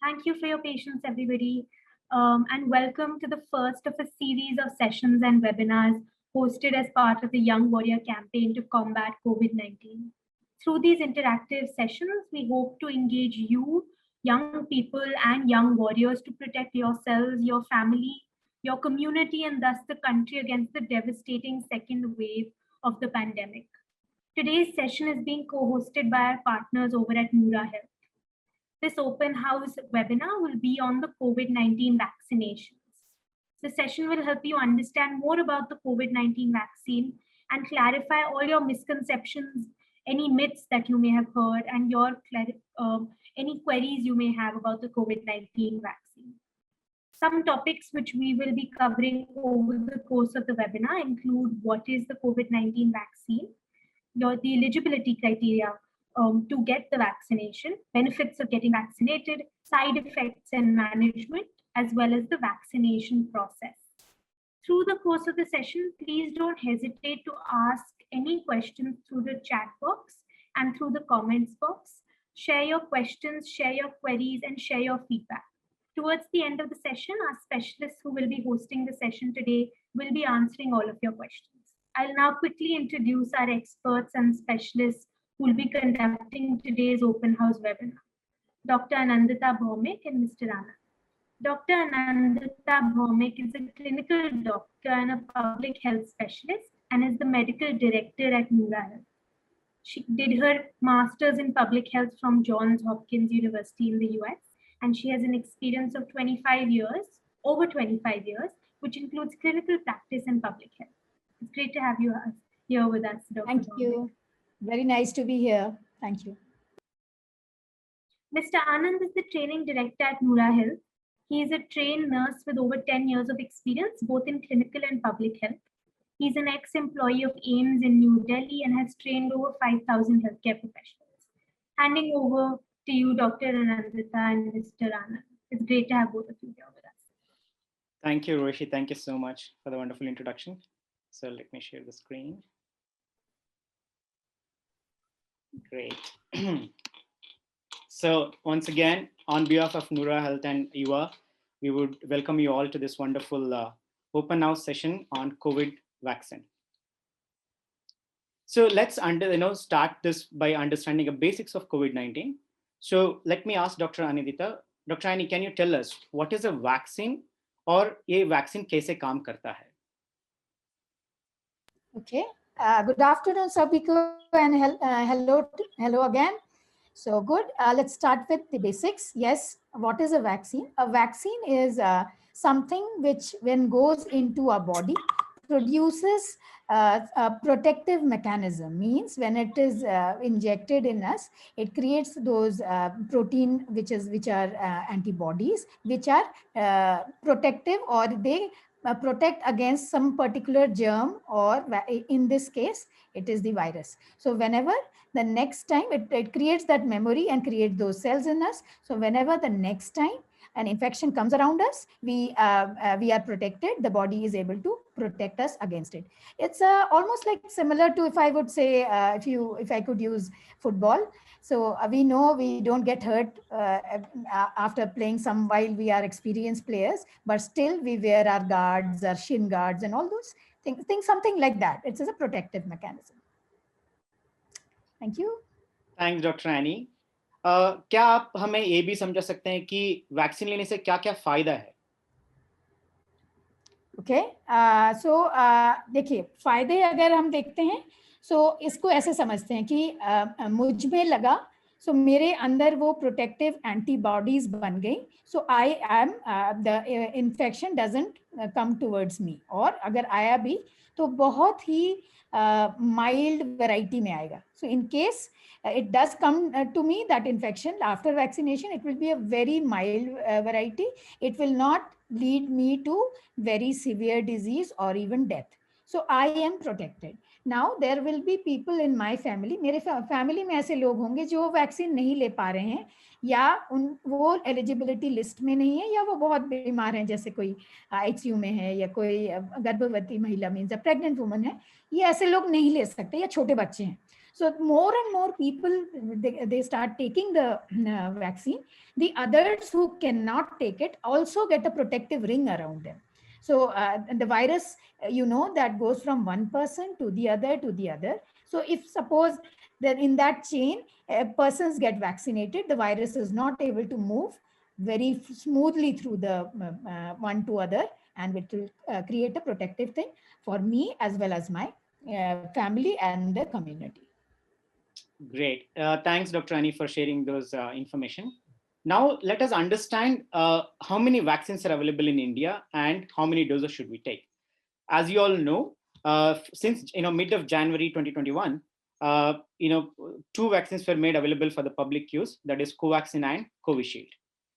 Thank you for your patience, everybody, and welcome to the first of a series of sessions and webinars hosted as part of the Young Warrior campaign to combat COVID-19. Through these interactive sessions, we hope to engage you, young people, and young warriors to protect yourselves, your family, your community, and thus the country against the devastating second wave of the pandemic. Today's session is being co-hosted by our partners over at Noora Health. This open house webinar will be on the COVID-19 vaccinations. The session will help you understand more about the COVID-19 vaccine and clarify all your misconceptions, any myths that you may have heard, and any queries you may have about the COVID-19 vaccine. Some topics which we will be covering over the course of the webinar include what is the COVID-19 vaccine, the eligibility criteria to get the vaccination, benefits of getting vaccinated, side effects and management, as well as the vaccination process. Through the course of the session, please don't hesitate to ask any questions through the chat box and through the comments box. Share your questions, share your queries, and share your feedback. Towards the end of the session, our specialists who will be hosting the session today will be answering all of your questions. I'll now quickly introduce our experts and specialists who will be conducting today's open house webinar. Dr. Anandita Bhaumik and Mr. Anand. Dr. Anandita Bhaumik is a clinical doctor and a public health specialist and is the medical director at Noora Health. She did her master's in public health from Johns Hopkins University in the US, and she has an experience of 25 years, over 25 years, which includes clinical practice and public health. It's great to have you here with us, Dr. Thank you. Very nice to be here. Thank you. Mr. Anand is the training director at Noora Health. He is a trained nurse with over 10 years of experience, both in clinical and public health. He's an ex-employee of AIIMS in New Delhi and has trained over 5,000 healthcare professionals. Handing over to you, Dr. Anandita and Mr. Anand. It's great to have both of you here with us. Thank you, Roshi. Thank you so much for the wonderful introduction. So let me share the screen. Great. So once again, on behalf of Noora Health and EWA, we would welcome you all to this wonderful open house session on COVID vaccine. So let's start this by understanding the basics of COVID-19. So let me ask Dr. Anandita. Dr. Ani, can you tell us what is a vaccine और ये vaccine कैसे काम करता है? Okay. Good afternoon, Sabiko, and hello again. So good. Let's start with the basics. Yes. What is a vaccine? A vaccine is something which, when goes into our body, produces a protective mechanism. Means when it is injected in us, it creates those protein which are antibodies, which are protective, or they protect against some particular germ, or in this case it is the virus. So whenever the next time it creates that memory and creates those cells in us, so whenever the next time an infection comes around us, we are protected. The body is able to protect us against it. It's almost like similar to, if I would say, if I could use football. So we know we don't get hurt after playing some while we are experienced players, but still we wear our guards, our shin guards, and all those things, something like that. It's a protective mechanism. Thank you. Thanks, Dr. Annie. क्या आप हमें ये भी समझा सकते हैं कि vaccine लेने से क्या-क्या फायदा है? Okay. So देखिए, फायदे अगर हम देखते हैं, so इसको ऐसे समझते हैं कि मुझ में लगा, so मेरे अंदर वो protective antibodies बन गई, so I am the infection doesn't come towards me. और अगर आया भी तो बहुत ही mild variety में आएगा. So in case it does come to me, that infection after vaccination, it will be a very mild variety. It will not lead me to very severe disease or even death. So I am protected. Now there will be people in my family, मेरे family में ऐसे लोग होंगे जो vaccine नहीं ले पा रहे हैं, या वो एलिजिबिलिटी लिस्ट में नहीं है, या वो बहुत बीमार हैं, जैसे कोई ICU में है, या कोई गर्भवती महिला मीन्स प्रेग्नेंट वुमन है, ये ऐसे लोग नहीं ले सकते, या छोटे बच्चे हैं. So more and more people, they start taking the vaccine. The others who cannot take it also get a protective ring around them. So the virus, you know, that goes from one person to the other to the other. So if suppose that in that chain, persons get vaccinated, the virus is not able to move very smoothly through the one to other, and it will create a protective thing for me as well as my family and the community. Great. Thanks, Dr. Ani, for sharing those information. Now, let us understand how many vaccines are available in India and how many doses should we take. As you all know, since mid of January 2021, two vaccines were made available for the public use, that is Covaxin and Covishield.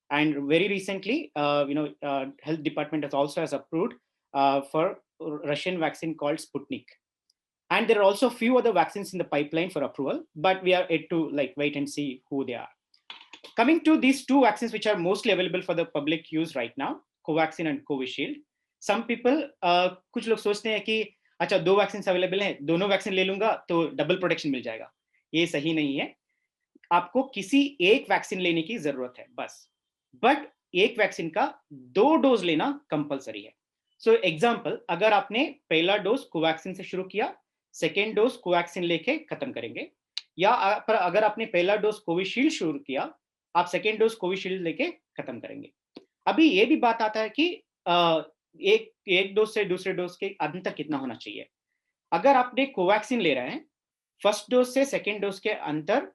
And very recently, Health Department has approved for Russian vaccine called Sputnik. And there are also a few other vaccines in the pipeline for approval, but we are yet to wait and see who they are. Coming to these two vaccines which are mostly available for the public use right now, Covaxin and Covishield. Some people, कुछ लोग सोचते हैं कि अच्छा 2 vaccine available हैं, दोनों vaccine ले लूंगा तो डबल प्रोटेक्शन मिल जाएगा. ये सही नहीं है. आपको किसी एक वैक्सीन लेने की जरूरत है बस. बट एक वैक्सीन का 2 डोज लेना कंपलसरी है. सो एग्जांपल, अगर आपने पहला डोज कोवैक्सीन से शुरू किया, सेकेंड डोज कोवैक्सीन लेके खत्म करेंगे, या अगर आपने पहला डोज कोविशील्ड शुरू किया, आप सेकेंड डोज कोविशील्ड लेके खत्म करेंगे. अभी ये भी बात आता है कि एक डोज से दूसरे डोज के अंतर कितना होना चाहिए. अगर आपने कोवैक्सीन ले रहे हैं, फर्स्ट डोज से सेकेंड डोज के अंतर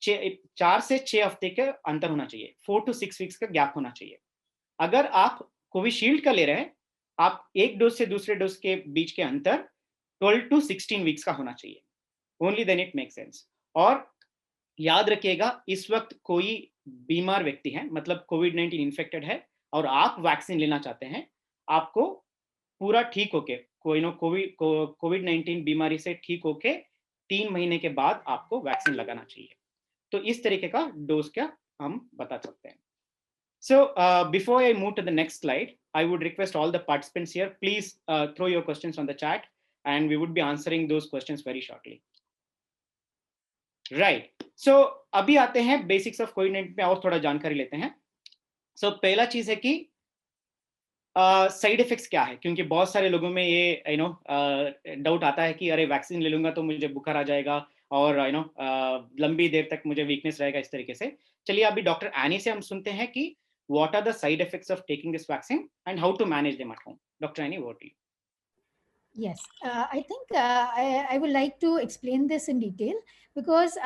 4 से 6 हफ्ते के अंतर होना चाहिए. 4 to 6 वीक्स का गैप होना चाहिए. अगर आप कोविशील्ड का ले रहे हैं, आप एक डोज से दूसरे डोज के बीच के अंतर 12 to 16 वीक्स का होना चाहिए. Only then it make sense. और याद रखिएगा, इस वक्त कोई बीमार व्यक्ति है, मतलब कोविड-19 इन्फेक्टेड है और आप वैक्सीन लेना चाहते हैं, आपको पूरा ठीक होके कोविड-19 बीमारी से ठीक होके 3 महीने के बाद आपको वैक्सीन लगाना चाहिए. तो इस तरीके का डोज क्या हम बता सकते हैं. So before I move to the next slide, I would request all the participants here, please throw your questions on the chat and we would be answering those questions very shortly. Right. So अभी आते हैं basics of कोविड-19 पे और थोड़ा जानकारी लेते हैं. So पहला चीज है कि साइड इफेक्ट्स क्या है, क्योंकि बहुत सारे लोगों में ये डाउट आता है कि अरे वैक्सीन ले लूंगा तो मुझे बुखार आ जाएगा और लंबी देर तक मुझे वीकनेस रहेगा, इस तरीके से. चलिए अभी डॉक्टर एनी से हम सुनते हैं कि what are the side effects of taking this vaccine and how to manage them at home. Dr. Annie, over to you. Yes, I think I would like to explain this in detail because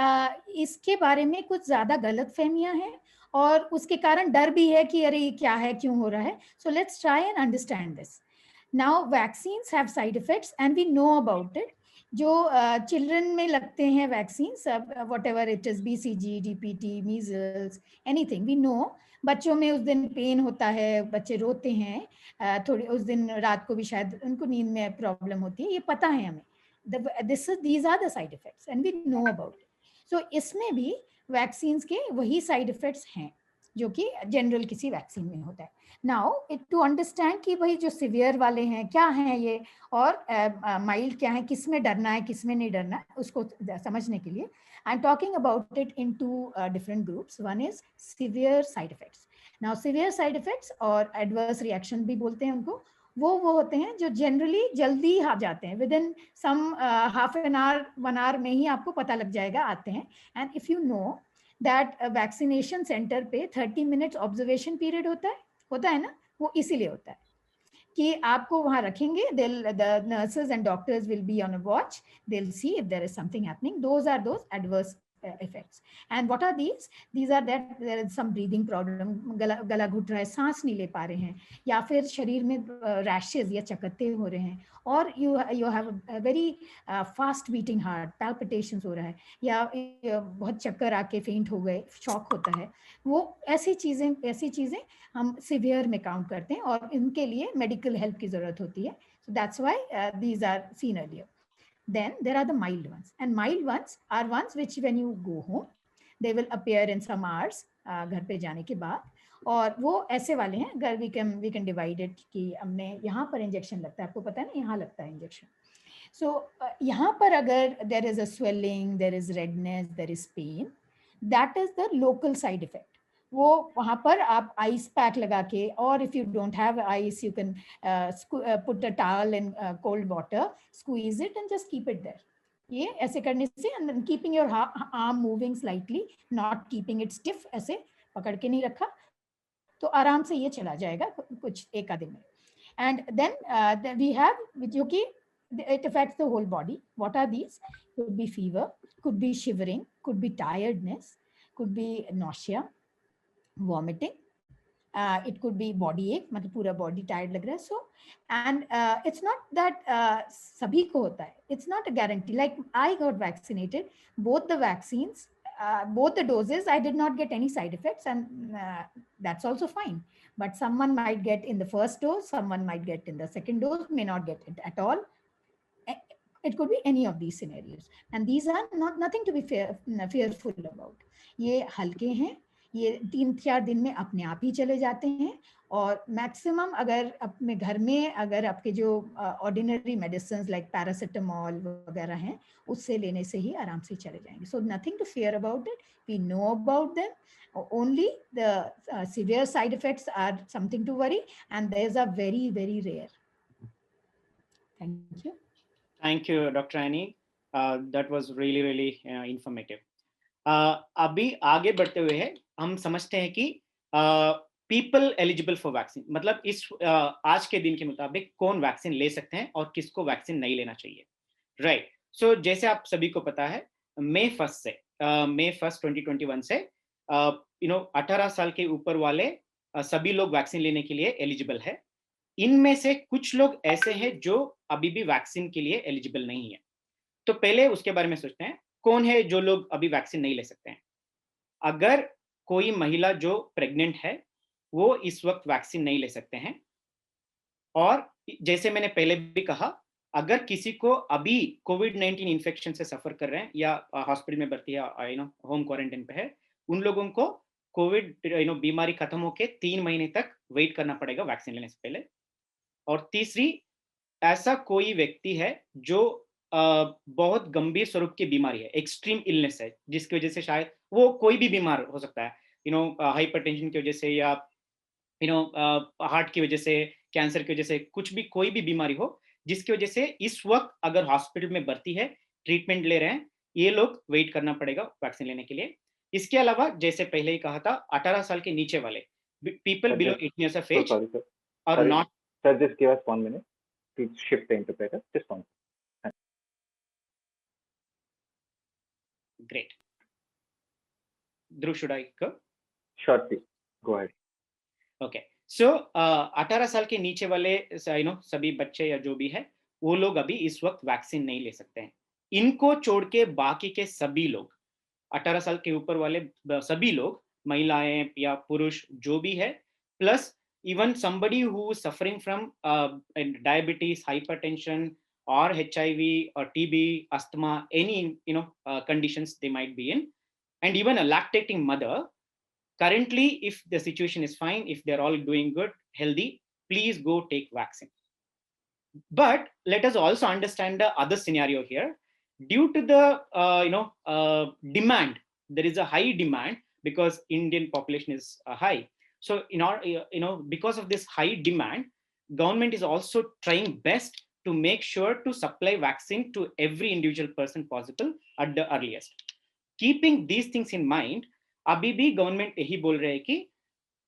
इसके बारे में कुछ ज़्यादा गलतफहमियां हैं और उसके कारण डर भी है कि अरे क्या है, क्यों हो रहा है. So let's try and understand this. Now vaccines have side effects and we know about it. जो चिल्ड्रन में लगते हैं vaccine, whatever it is, BCG, DPT, measles, anything we know. बच्चों में उस दिन पेन होता है, बच्चे रोते हैं, थोड़ी उस दिन रात को भी शायद उनको नींद में प्रॉब्लम होती है, ये पता है हमें. these are the side effects and we know about it. So इसमें भी वैक्सीन के वही साइड इफेक्ट्स हैं जो कि जनरल किसी वैक्सीन में होता है. नाउ टू अंडरस्टैंड कि भाई जो सिवियर वाले हैं क्या हैं ये और माइल्ड क्या है, किस में डरना है किस में नहीं डरना है, उसको समझने के लिए I am talking about it in 2 different groups. One is severe side effects. Now severe side effects और adverse reaction भी बोलते हैं उनको, वो होते हैं जो जनरली जल्दी आ जाते हैं, within some half an hour 1 hour में ही आपको पता लग जाएगा, आते हैं. And if you know that vaccination centre पे 30 minutes ऑब्जर्वेशन पीरियड होता है ना, वो इसीलिए होता है कि आपको वहां रखेंगे. The nurses and doctors will be on a watch. They'll see if there is something happening. Those are those adverse effects. And what are these? These are that there is some breathing problem, गला घुट रहा है, सांस नहीं ले पा रहे हैं, या फिर शरीर में रैशेज या चकत्ते हो रहे हैं, और you have a very fast beating heart, palpitations हो रहा है, या बहुत चक्कर आके फेंट हो गए, शॉक होता है. वो ऐसी चीजें हम सिवियर में काउंट करते हैं और इनके लिए मेडिकल हेल्प की जरूरत होती है. So that's why these are seen earlier. Then there are the mild ones, and mild ones are ones which when you go home they will appear in some hours, घर पे जाने के बाद. और वो ऐसे वाले हैं, अगर we can divide it कि हमने यहाँ पर इंजेक्शन लगता है, आपको पता है ना यहाँ लगता है इंजेक्शन. So यहाँ पर अगर there is a swelling, there is redness, there is pain, that is the local side effect. वो वहाँ पर आप ice pack लगा के, or if you don't have ice, you can put a towel in cold water, squeeze it and just keep it there. ये ऐसे करने से, and then keeping your arm moving slightly, not keeping it stiff, ऐसे पकड़ के नहीं रखा, तो आराम से ये चला जाएगा कुछ एक आधे में. And then we have, जो कि it affects the whole body. What are these? Could be fever, could be shivering, could be tiredness, could be nausea, vomiting. It could be body ache, मतलब पूरा body tired लग रहा है. So, and it's not that सभी को होता है. It's not a guarantee. Like I got vaccinated, both the vaccines, both the doses, I did not get any side effects, and that's also fine. But someone might get in the first dose, someone might get in the second dose, may not get it at all. It could be any of these scenarios, and these are nothing to be fearful about. ये हल्के हैं, ये 3-4 दिन में अपने आप ही चले जाते हैं, और मैक्सिमम अगर अपने घर में अगर आपके जो ऑर्डिनरी मेडिसिन लाइक पैरासिटामोल वगैरह हैं, उससे लेने से ही आराम से चले जाएंगे. So nothing to fear about it. We know about them. Only the severe side effects are something to worry, and those are very, very rare. Thank you. Thank you, Dr. Annie. That was really, really informative. अभी आगे बढ़ते हुए है, हम समझते हैं कि people eligible for vaccine, मतलब इस आज के दिन के मुताबिक कौन वैक्सीन ले सकते हैं और किसको वैक्सीन नहीं लेना चाहिए. राइट. सो जैसे आप सभी को पता है, मई 1 2021 से 18 साल के ऊपर वाले सभी लोग वैक्सीन लेने के लिए एलिजिबल है. इनमें से कुछ लोग ऐसे हैं जो अभी भी वैक्सीन के लिए एलिजिबल नहीं है. तो पहले उसके बारे में सोचते हैं, कौन है जो लोग अभी वैक्सीन नहीं ले सकते हैं. अगर कोई महिला जो प्रेग्नेंट है, वो इस वक्त वैक्सीन नहीं ले सकते हैं. और जैसे मैंने पहले भी कहा, अगर किसी को अभी कोविड-19 इन्फेक्शन से सफर कर रहे हैं या हॉस्पिटल में भर्ती है, होम क्वारंटाइन पे है, उन लोगों को कोविड बीमारी खत्म होके 3 महीने तक वेट करना पड़ेगा वैक्सीन लेने से पहले. और तीसरी, ऐसा कोई व्यक्ति है जो बहुत गंभीर स्वरूप की बीमारी है, एक्सट्रीम इलनेस है, जिसकी वजह से शायद वो कोई भी बीमार हो सकता है, हाइपरटेंशन की वजह से या हार्ट की वजह से, कैंसर की वजह से, कुछ भी कोई भी बीमारी हो जिसकी वजह से इस वक्त अगर हॉस्पिटल में भर्ती है, ट्रीटमेंट ले रहे हैं, ये लोग वेट करना पड़ेगा वैक्सीन लेने के लिए. इसके अलावा जैसे पहले ही कहा था, 18 साल के नीचे वाले people below 18 years of age और not. Sir, just give us 1 minute to shift the interpreter. Just 1 minute. Great. Dhruv, should I go? Sure, please. Go ahead. Okay. So 18 साल के नीचे वाले सभी बच्चे या जो भी है, वो लोग अभी इस वक्त वैक्सीन नहीं ले सकते हैं. इनको छोड़ के बाकी के सभी लोग, 18 साल के ऊपर वाले सभी लोग, महिलाएं या पुरुष जो भी है, plus even somebody who is suffering from diabetes, hypertension, or HIV or TB, asthma, any conditions they might be in, and even a lactating mother. Currently, if the situation is fine, if they're all doing good, healthy, please go take vaccine. But let us also understand the other scenario here. Due to the demand, there is a high demand because Indian population is high. So because of this high demand, government is also trying best to make sure to supply vaccine to every individual person possible at the earliest. Keeping these things in mind, अभी भी government यही बोल रहे हैं कि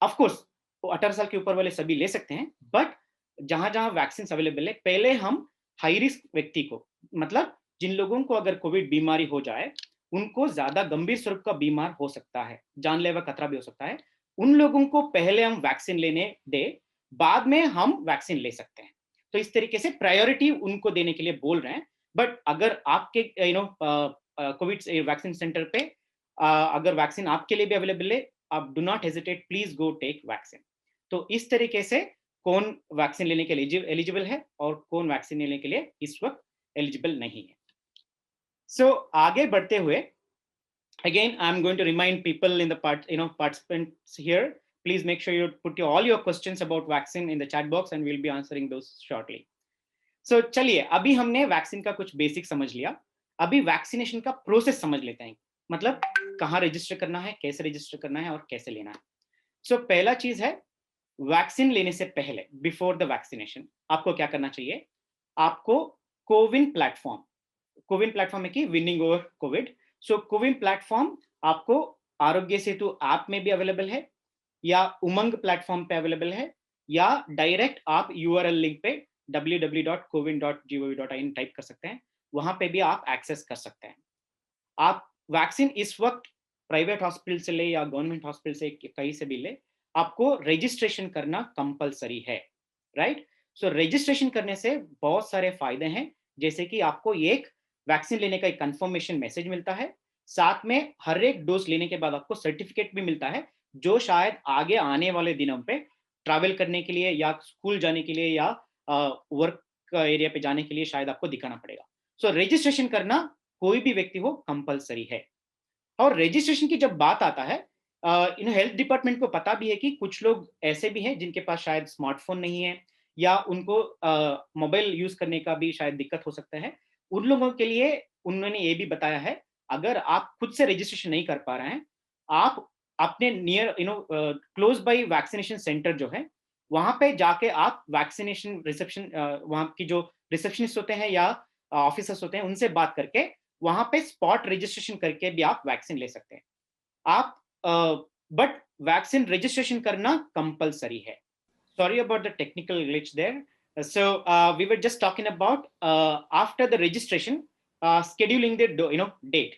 of course 18 साल के ऊपर वाले सभी ले सकते हैं, बट जहां जहां वैक्सीन अवेलेबल है, पहले हम हाई रिस्क व्यक्ति को, मतलब जिन लोगों को अगर कोविड बीमारी हो जाए, उनको ज्यादा गंभीर स्वरूप का बीमार हो सकता है, जानलेवा खतरा भी हो सकता है, उन लोगों को पहले हम वैक्सीन लेने दे, बाद में हम वैक्सीन ले सकते हैं. तो इस तरीके से प्रायोरिटी उनको देने के लिए बोल रहे हैं. बट अगर आपके कोविड वैक्सीन सेंटर पे अगर वैक्सीन आपके लिए भी अवेलेबल है, आप do not hesitate, please go take vaccine. तो इस तरीके से कौन वैक्सीन लेने के लिए एलिजिबल है और कौन वैक्सीन लेने के लिए इस वक्त एलिजिबल नहीं है. सो आगे बढ़ते हुए, again, I'm going to remind people in the participants here, please make sure you put all your questions about vaccine in the chat box and we'll be answering those shortly. सो चलिए, अभी हमने vaccine का कुछ basic समझ लिया, अभी vaccination का process समझ लेते हैं, मतलब कहाँ रजिस्टर करना है, कैसे रजिस्टर करना है और कैसे लेना है। सो पहला चीज है, वैक्सीन लेने से पहले, बिफोर द वैक्सीनेशन, आपको क्या करना चाहिए? आपको कोविन प्लेटफॉर्म है कि विनिंग ओवर कोविड। सो कोविन प्लेटफॉर्म आपको आरोग्य सेतु ऐप में भी अवेलेबल है, या उमंग प्लेटफॉर्म पे अवेलेबल है, या डायरेक्ट आप यूआरएल लिंक पे www.cowin.gov.in टाइप कर सकते हैं, वहां पे भी आप एक्सेस कर सकते हैं। आप वैक्सीन इस वक्त प्राइवेट हॉस्पिटल से ले या गवर्नमेंट हॉस्पिटल से कहीं से भी ले, आपको रजिस्ट्रेशन करना कंपलसरी है, राइट? सो रजिस्ट्रेशन करने से बहुत सारे फायदे हैं, जैसे कि आपको एक वैक्सीन लेने का एक कंफर्मेशन मैसेज मिलता है, साथ में हर एक डोज लेने के बाद आपको सर्टिफिकेट भी मिलता है, जो शायद आगे आने वाले दिनों पे ट्रैवल करने के लिए या स्कूल जाने के लिए या वर्क एरिया पे जाने के लिए शायद आपको दिखाना पड़ेगा। सो रजिस्ट्रेशन करना कोई भी व्यक्ति हो कंपलसरी है। और रजिस्ट्रेशन की जब बात आता है, हेल्थ डिपार्टमेंट को पता भी है कि कुछ लोग ऐसे भी हैं जिनके पास शायद स्मार्टफोन नहीं है, या उनको मोबाइल यूज करने का भी शायद दिक्कत हो सकता है। उन लोगों के लिए उन्होंने ये भी बताया है, अगर आप खुद से रजिस्ट्रेशन नहीं कर पा रहे हैं, आप अपने near close by vaccination centre जो है, वहां पे जाके आप वैक्सीनेशन रिसेप्शन, वहां की जो रिसेप्शनिस्ट होते हैं या ऑफिसर्स होते हैं, उनसे बात करके वहां पे स्पॉट रजिस्ट्रेशन करके भी आप वैक्सीन ले सकते हैं। आप बट वैक्सीन रजिस्ट्रेशन करना कंपलसरी है। Sorry about the technical glitch there. So we were just talking about after the registration, scheduling the date.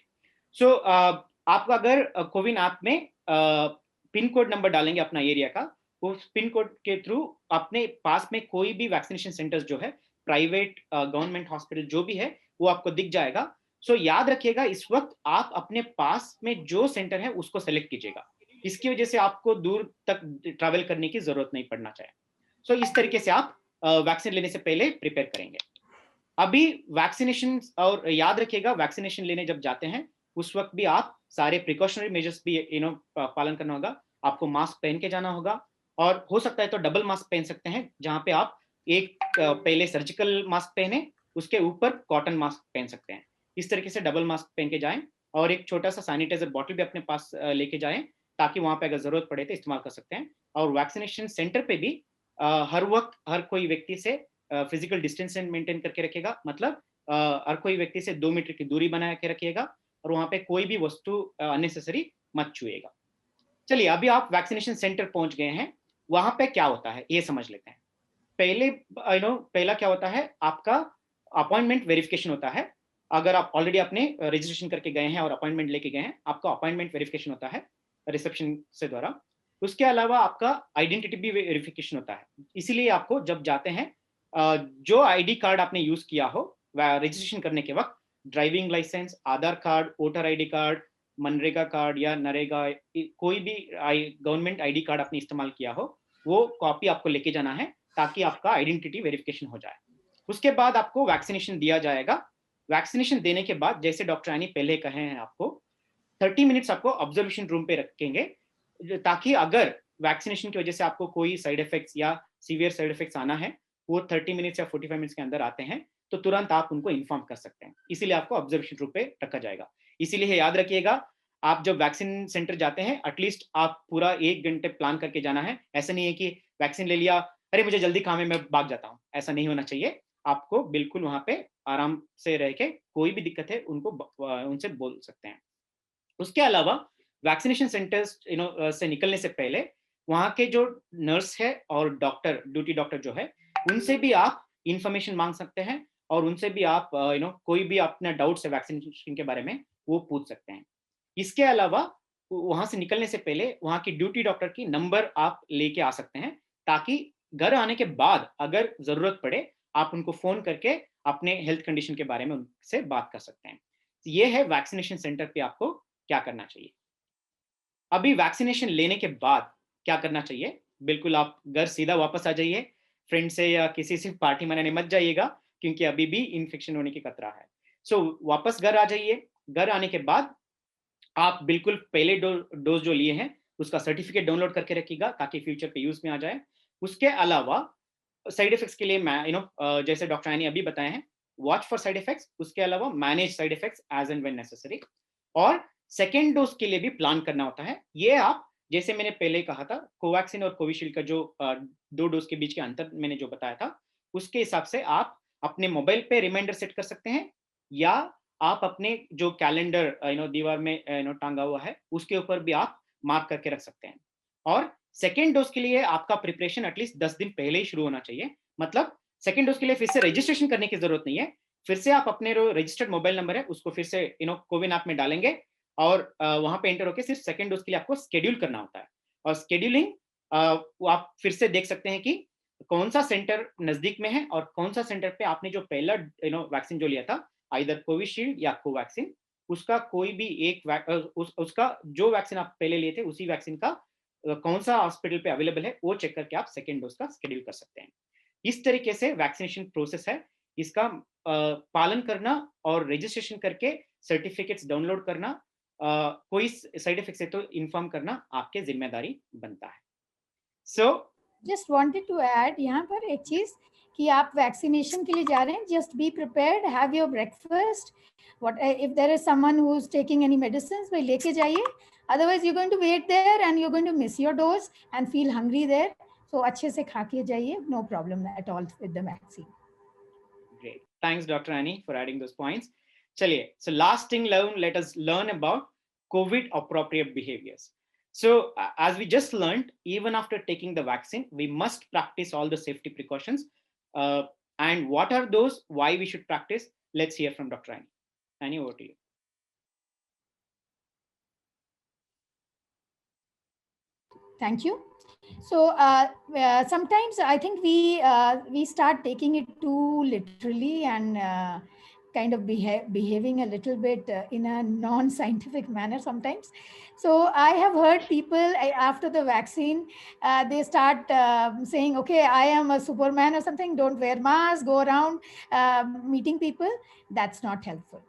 So आप अगर कोविन ऐप में पिन कोड नंबर डालेंगे अपना एरिया का, उस पिन कोड के थ्रू अपने पास में कोई भी वैक्सीनेशन सेंटर्स जो है, प्राइवेट गवर्नमेंट हॉस्पिटल जो भी है, वो आपको दिख जाएगा। सो याद रखिएगा, इस वक्त आप अपने पास में जो सेंटर है उसको सेलेक्ट कीजिएगा, इसकी वजह से आपको दूर तक ट्रैवल करने की जरूरत नहीं पड़ना चाहिए। सो इस तरीके से आप वैक्सीन लेने से पहले प्रिपेयर करेंगे। अभी वैक्सीनेशन, और याद रखिएगा वैक्सीनेशन लेने जब जाते हैं उस वक्त भी आप सारे प्रिकॉशनरी मेजर्स भी पालन करना होगा। आपको मास्क पहन के जाना होगा, और हो सकता है तो डबल मास्क पहन सकते हैं, जहां पे आप एक पहले सर्जिकल मास्क पहने, उसके ऊपर कॉटन मास्क पहन सकते हैं। इस तरीके से डबल मास्क पहन के जाएं, और एक छोटा सा सैनिटाइजर बॉटल भी अपने पास लेके जाएं, ताकि वहां पे अगर जरूरत पड़े तो इस्तेमाल कर सकते हैं। और वैक्सीनेशन सेंटर पे भी हर वक्त हर कोई व्यक्ति से फिजिकल डिस्टेंस मेंटेन करके रखेगा, मतलब हर कोई व्यक्ति से 2 मीटर की दूरी बना के रखिएगा, और वहां पे कोई भी वस्तु अननेसेसरी मत छुएगा। चलिए, अभी आप वैक्सीनेशन सेंटर पहुंच गए हैं, वहां पे क्या होता है ये समझ लेते हैं। पहला क्या होता है, आपका अपॉइंटमेंट वेरिफिकेशन होता है। अगर आप ऑलरेडी अपने रजिस्ट्रेशन करके गए हैं और अपॉइंटमेंट लेके गए हैं, आपका अपॉइंटमेंट वेरिफिकेशन होता है रिसेप्शन से द्वारा। उसके अलावा आपका आइडेंटिटी भी वेरिफिकेशन होता है। इसीलिए आपको जब जाते हैं, जो आईडी कार्ड आपने यूज किया हो रजिस्ट्रेशन करने के वक्त, driving licence, Aadhaar card, voter ID card, MNREGA card या नरेगा, कोई भी गवर्नमेंट आईडी कार्ड आपने इस्तेमाल किया हो, वो कॉपी आपको लेके जाना है, ताकि आपका आइडेंटिटी वेरिफिकेशन हो जाए। उसके बाद आपको वैक्सीनेशन दिया जाएगा। वैक्सीनेशन देने के बाद, जैसे डॉक्टर आनी पहले कहे हैं, आपको 30 मिनट्स आपको ऑब्जर्वेशन रूम पे रखेंगे, ताकि अगर वैक्सीनेशन की वजह से आपको कोई साइड इफेक्ट्स या सीवियर साइड इफेक्ट्स आना है, वो 30 मिनट्स या 45 मिनट्स के अंदर आते हैं, तो तुरंत आप उनको इन्फॉर्म कर सकते हैं। इसीलिए आपको ऑब्जर्वेशन रूम पे रखा जाएगा। इसीलिए याद रखिएगा, आप जब वैक्सीन सेंटर जाते हैं, एटलीस्ट आप पूरा 1 घंटे प्लान करके जाना है। ऐसा नहीं है कि वैक्सीन ले लिया, अरे मुझे जल्दी काम है मैं भाग जाता हूँ, ऐसा नहीं होना चाहिए। आपको बिल्कुल वहां पे आराम से रह के, कोई भी दिक्कत है उनको उनसे बोल सकते हैं। उसके अलावा वैक्सीनेशन सेंटर्स से निकलने से पहले, वहां के जो नर्स है और डॉक्टर, ड्यूटी डॉक्टर जो है, उनसे भी आप इंफॉर्मेशन मांग सकते हैं, और उनसे भी आप कोई भी अपना डाउट्स है वैक्सीनेशन के बारे में, वो पूछ सकते हैं। इसके अलावा वहां से निकलने से पहले वहां की ड्यूटी डॉक्टर की नंबर आप लेके आ सकते हैं, ताकि घर आने के बाद अगर जरूरत पड़े, आप उनको फोन करके अपने हेल्थ कंडीशन के बारे में उनसे बात कर सकते हैं। ये है वैक्सीनेशन सेंटर पे आपको क्या करना चाहिए। अभी वैक्सीनेशन लेने के बाद क्या करना चाहिए, बिल्कुल आप घर सीधा वापस आ जाइए। फ्रेंड से या किसी से पार्टी मनाने मत जाइएगा, क्योंकि अभी भी इन्फेक्शन होने की खतरा है। सो वापस घर आ जाइए। घर आने के बाद आप बिल्कुल पहले डोज जो लिए हैं उसका सर्टिफिकेट डाउनलोड करके रखिएगा, ताकि फ्यूचर पे यूज में आ जाए। उसके अलावा साइड इफेक्ट्स के लिए मैं जैसे डॉक्टर आनी अभी बताए हैं, वॉच फॉर साइड इफेक्ट्स, उसके अलावा manage side effects as and when necessary, और सेकेंड डोज के लिए भी प्लान करना होता है। ये आप, जैसे मैंने पहले कहा था, कोवैक्सीन और कोविशील्ड का जो 2 डोज के बीच के अंतर मैंने जो बताया था, उसके हिसाब से आप अपने मोबाइल पे रिमाइंडर सेट कर सकते हैं, या आप अपने जो कैलेंडर दीवार में टांगा हुआ है उसके ऊपर भी आप मार्क करके रख सकते हैं। और सेकेंड डोज के लिए आपका प्रिपरेशन एटलीस्ट 10 दिन पहले ही शुरू होना चाहिए। मतलब सेकेंड डोज के लिए फिर से रजिस्ट्रेशन करने की जरूरत नहीं है, फिर से आप अपने जो रजिस्टर्ड मोबाइल नंबर है उसको फिर से कोविन ऐप में डालेंगे, और वहां पे एंटर होकर सिर्फ सेकेंड डोज के लिए आपको शेड्यूल करना होता है। और शेड्यूलिंग आप फिर से देख सकते हैं कि कौन सा सेंटर नजदीक में है और कौन सा सेंटर पे आपने जो पहला वैक्सीन जो लिया था, आइदर कोविशील्ड या कोवैक्सीन, उसका कोई भी एक उसका जो वैक्सीन आप पहले लिए थे उसी वैक्सीन का कौन सा हॉस्पिटल पे अवेलेबल है वो चेक करके आप सेकेंड डोज का शेड्यूल कर सकते हैं। इस तरीके से वैक्सीनेशन प्रोसेस है, इसका पालन करना और रजिस्ट्रेशन करके सर्टिफिकेट्स डाउनलोड करना, कोई साइड इफेक्ट से तो इन्फॉर्म करना आपके जिम्मेदारी बनता है। So just wanted to add यहाँ पर एक चीज कि आप वैक्सीनेशन के लिए जा रहे हैं, just be prepared, have your breakfast, what if there is someone who is taking any medicine, भाई लेके जाइए, otherwise you going to wait there and you going to miss your dose and feel hungry there. So अच्छे से खा के जाइए, no problem at all with the vaccine. Great, thanks doctor Annie for adding those points. चलिए, so last thing let us learn about COVID appropriate behaviors. So as we just learned, even after taking the vaccine, we must practice all the safety precautions. And what are those? Why we should practice? Let's hear from Dr. Annie. Annie, over to you. Thank you. So sometimes I think we start taking it too literally and kind of behaving a little bit in a non-scientific manner sometimes. So I have heard people after the vaccine, they start saying, okay, I am a Superman or something, don't wear mask, go around meeting people. That's not helpful.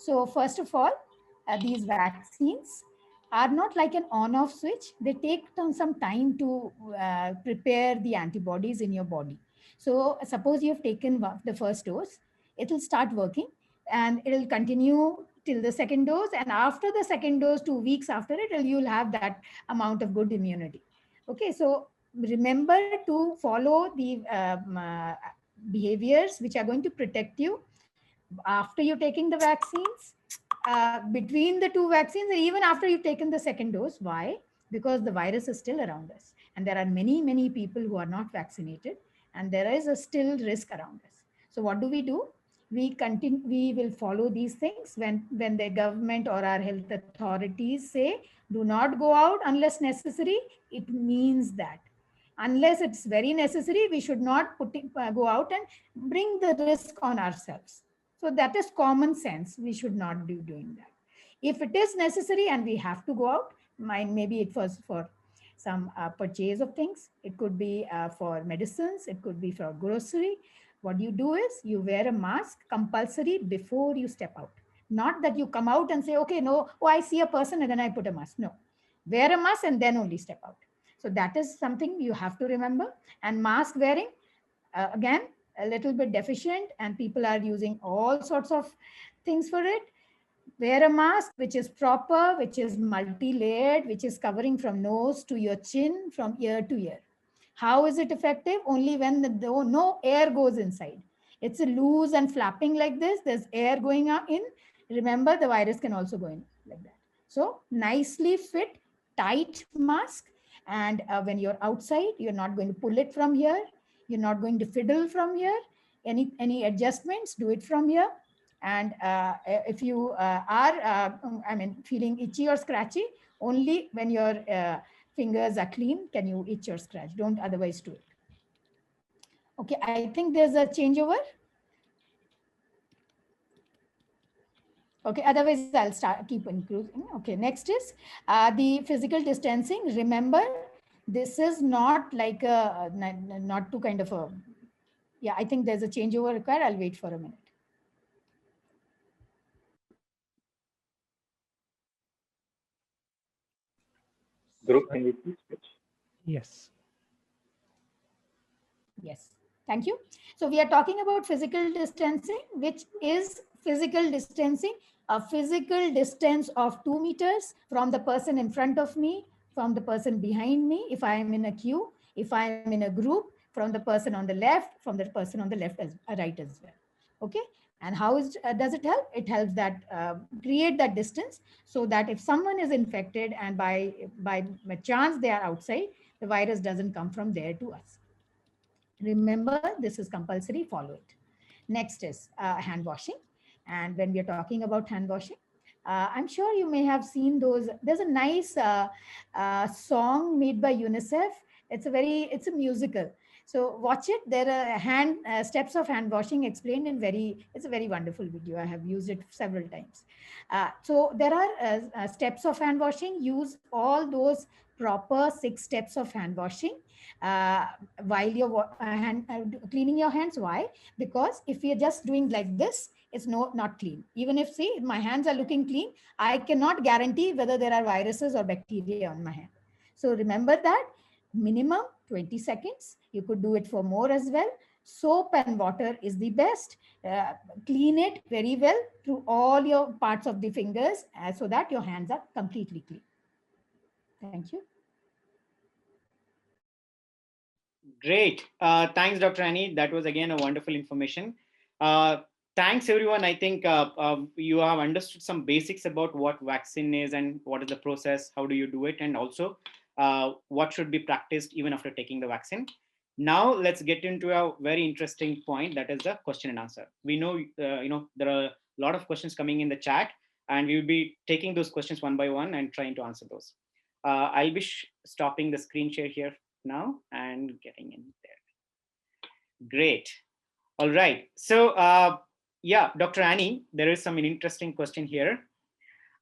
So first of all, these vaccines are not like an on-off switch. They take some time to prepare the antibodies in your body. So suppose you have taken the first dose, it will start working and it will continue till the second dose. And after the second dose, 2 weeks after it, you'll have that amount of good immunity. Okay, so remember to follow the behaviors which are going to protect you after you're taking the vaccines, between the two vaccines, and even after you've taken the second dose. Why? Because the virus is still around us. And there are many, many people who are not vaccinated. And there is a still risk around us. So what do? We will follow these things when the government or our health authorities say, do not go out unless necessary. It means that unless it's very necessary, we should not go out and bring the risk on ourselves. So that is common sense. We should not be doing that. If it is necessary and we have to go out, maybe it was for some purchase of things. It could be for medicines. It could be for grocery. What you do is you wear a mask compulsory before you step out. Not that you come out and say, okay, no, oh, I see a person and then I put a mask. No, wear a mask and then only step out. So that is something you have to remember. And mask wearing, again, a little bit deficient and people are using all sorts of things for it. Wear a mask which is proper, which is multi-layered, which is covering from nose to your chin, from ear to ear. How is it effective? Only when no air goes inside. It's a loose and flapping like this. There's air going in. Remember, the virus can also go in like that. So nicely fit, tight mask. And when you're outside, you're not going to pull it from here. You're not going to fiddle from here. Any adjustments, do it from here. And if you are, feeling itchy or scratchy, only when your fingers are clean can you itch or scratch. Don't otherwise do it. Okay, I think there's a changeover. Okay, otherwise I'll keep including. Okay, next is the physical distancing. Remember, this is not like not to kind of a, yeah, I think there's a changeover required. I'll wait for a minute. Group, can you please switch? Yes. Yes, Thank you. So we are talking about physical distancing, which is physical distancing, a physical distance of 2 meters from the person in front of me, from the person behind me, if I am in a queue, if I am in a group, from the person on the left, from the person on the left as right as well. Okay. And how does it help? It helps that create that distance so that if someone is infected and by chance they are outside, the virus doesn't come from there to us. Remember, this is compulsory, follow it. Next is hand washing. And when we are talking about hand washing, I'm sure you may have seen those. There's a nice song made by UNICEF. It's a musical. So watch it. There are steps of hand washing explained in it's a very wonderful video. I have used it several times. So there are steps of hand washing. Use all those proper 6 steps of hand washing uh, while you're cleaning your hands. Why? Because if you're just doing like this, it's not clean. Even if, see, my hands are looking clean, I cannot guarantee whether there are viruses or bacteria on my hand. So remember that minimum 20 seconds. You could do it for more as well. Soap and water is the best. Clean it very well through all your parts of the fingers so that your hands are completely clean. Thank you. Great. Thanks, Dr. Annie. That was again a wonderful information. Thanks, everyone. I think you have understood some basics about what vaccine is and what is the process, how do you do it, and also what should be practiced even after taking the vaccine. Now, let's get into a very interesting point, that is the question and answer. We know, there are a lot of questions coming in the chat, and we will be taking those questions one by one and trying to answer those. I'll be stopping the screen share here now and getting in there. Great. All right. So yeah, Dr. Annie, there is some interesting question here.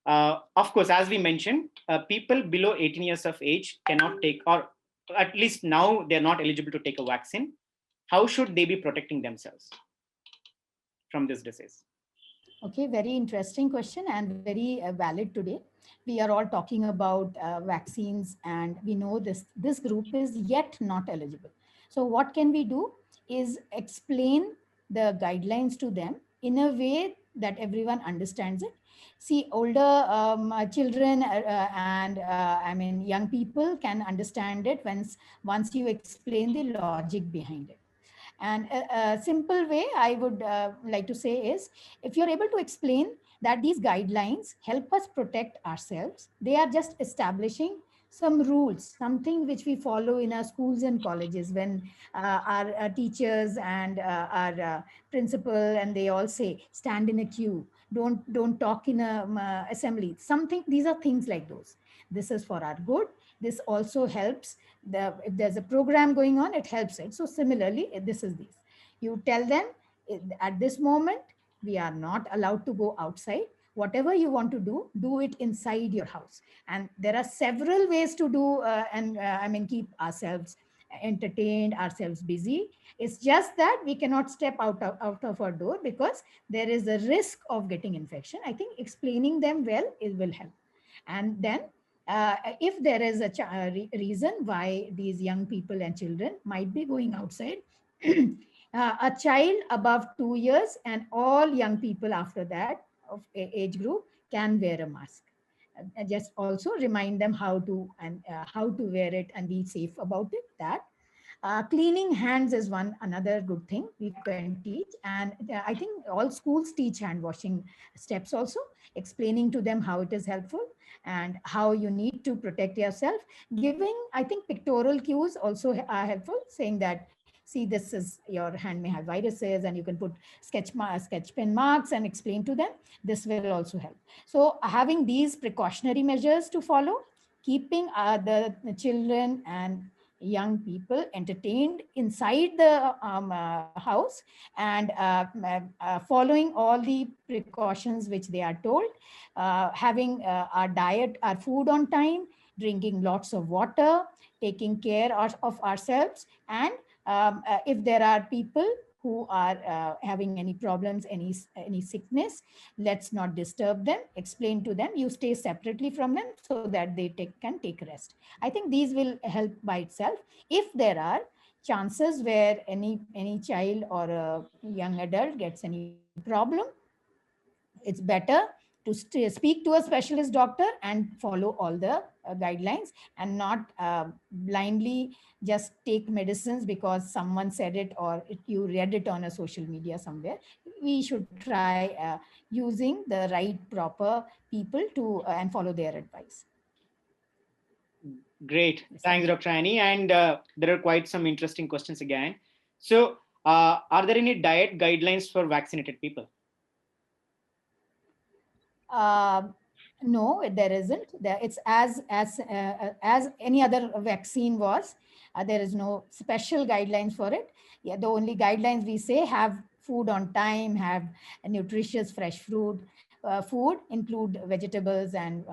Of course, as we mentioned, people below 18 years of age cannot take, or at least now they're not eligible to take a vaccine. How should they be protecting themselves from this disease? Okay, very interesting question and very valid today. We are all talking about vaccines, and we know this group is yet not eligible. So what can we do is explain the guidelines to them in a way that everyone understands it. See, older children and I mean young people can understand it once you explain the logic behind it. And a simple way I would like to say is, if you're able to explain that these guidelines help us protect ourselves, they are just establishing some rules, something which we follow in our schools and colleges when our teachers and our principal and they all say, stand in a queue, don't talk in a assembly, something. These are things like those. This is for our good. This also helps if there's a program going on, it helps it. So similarly, this is this. You tell them at this moment, we are not allowed to go outside. Whatever you want to do it inside your house. And there are several ways to do keep ourselves entertained, ourselves busy. It's just that we cannot step out of our door because there is a risk of getting infection. I think explaining them well, it will help. And then if there is a reason why these young people and children might be going outside, a child above 2 years and all young people after that of age group can wear a mask. And just also remind them how to wear it and be safe about it. That cleaning hands is another good thing we can teach. And I think all schools teach hand washing steps also, explaining to them how it is helpful and how you need to protect yourself. Giving, I think, pictorial cues also are helpful, saying that, see, this is, your hand may have viruses, and you can put sketch pen marks and explain to them. This will also help. So having these precautionary measures to follow, keeping the children and young people entertained inside the house, and following all the precautions which they are told, having our diet, our food on time, drinking lots of water, taking care of ourselves. And if there are people who are having any problems, any sickness, let's not disturb them. Explain to them, you stay separately from them so that they can take rest. I think these will help by itself. If there are chances where any child or a young adult gets any problem, it's better to speak to a specialist doctor and follow all the guidelines, and not blindly just take medicines because someone said it, or you read it on a social media somewhere. We should try using the right proper people to and follow their advice. Great. Yes, Thanks, Dr. Annie. And there are quite some interesting questions again. So, are there any diet guidelines for vaccinated people? No, there isn't. It's as any other vaccine was. There is no special guidelines for it. Yeah, the only guidelines we say: have food on time, have a nutritious fresh fruit. Food include vegetables and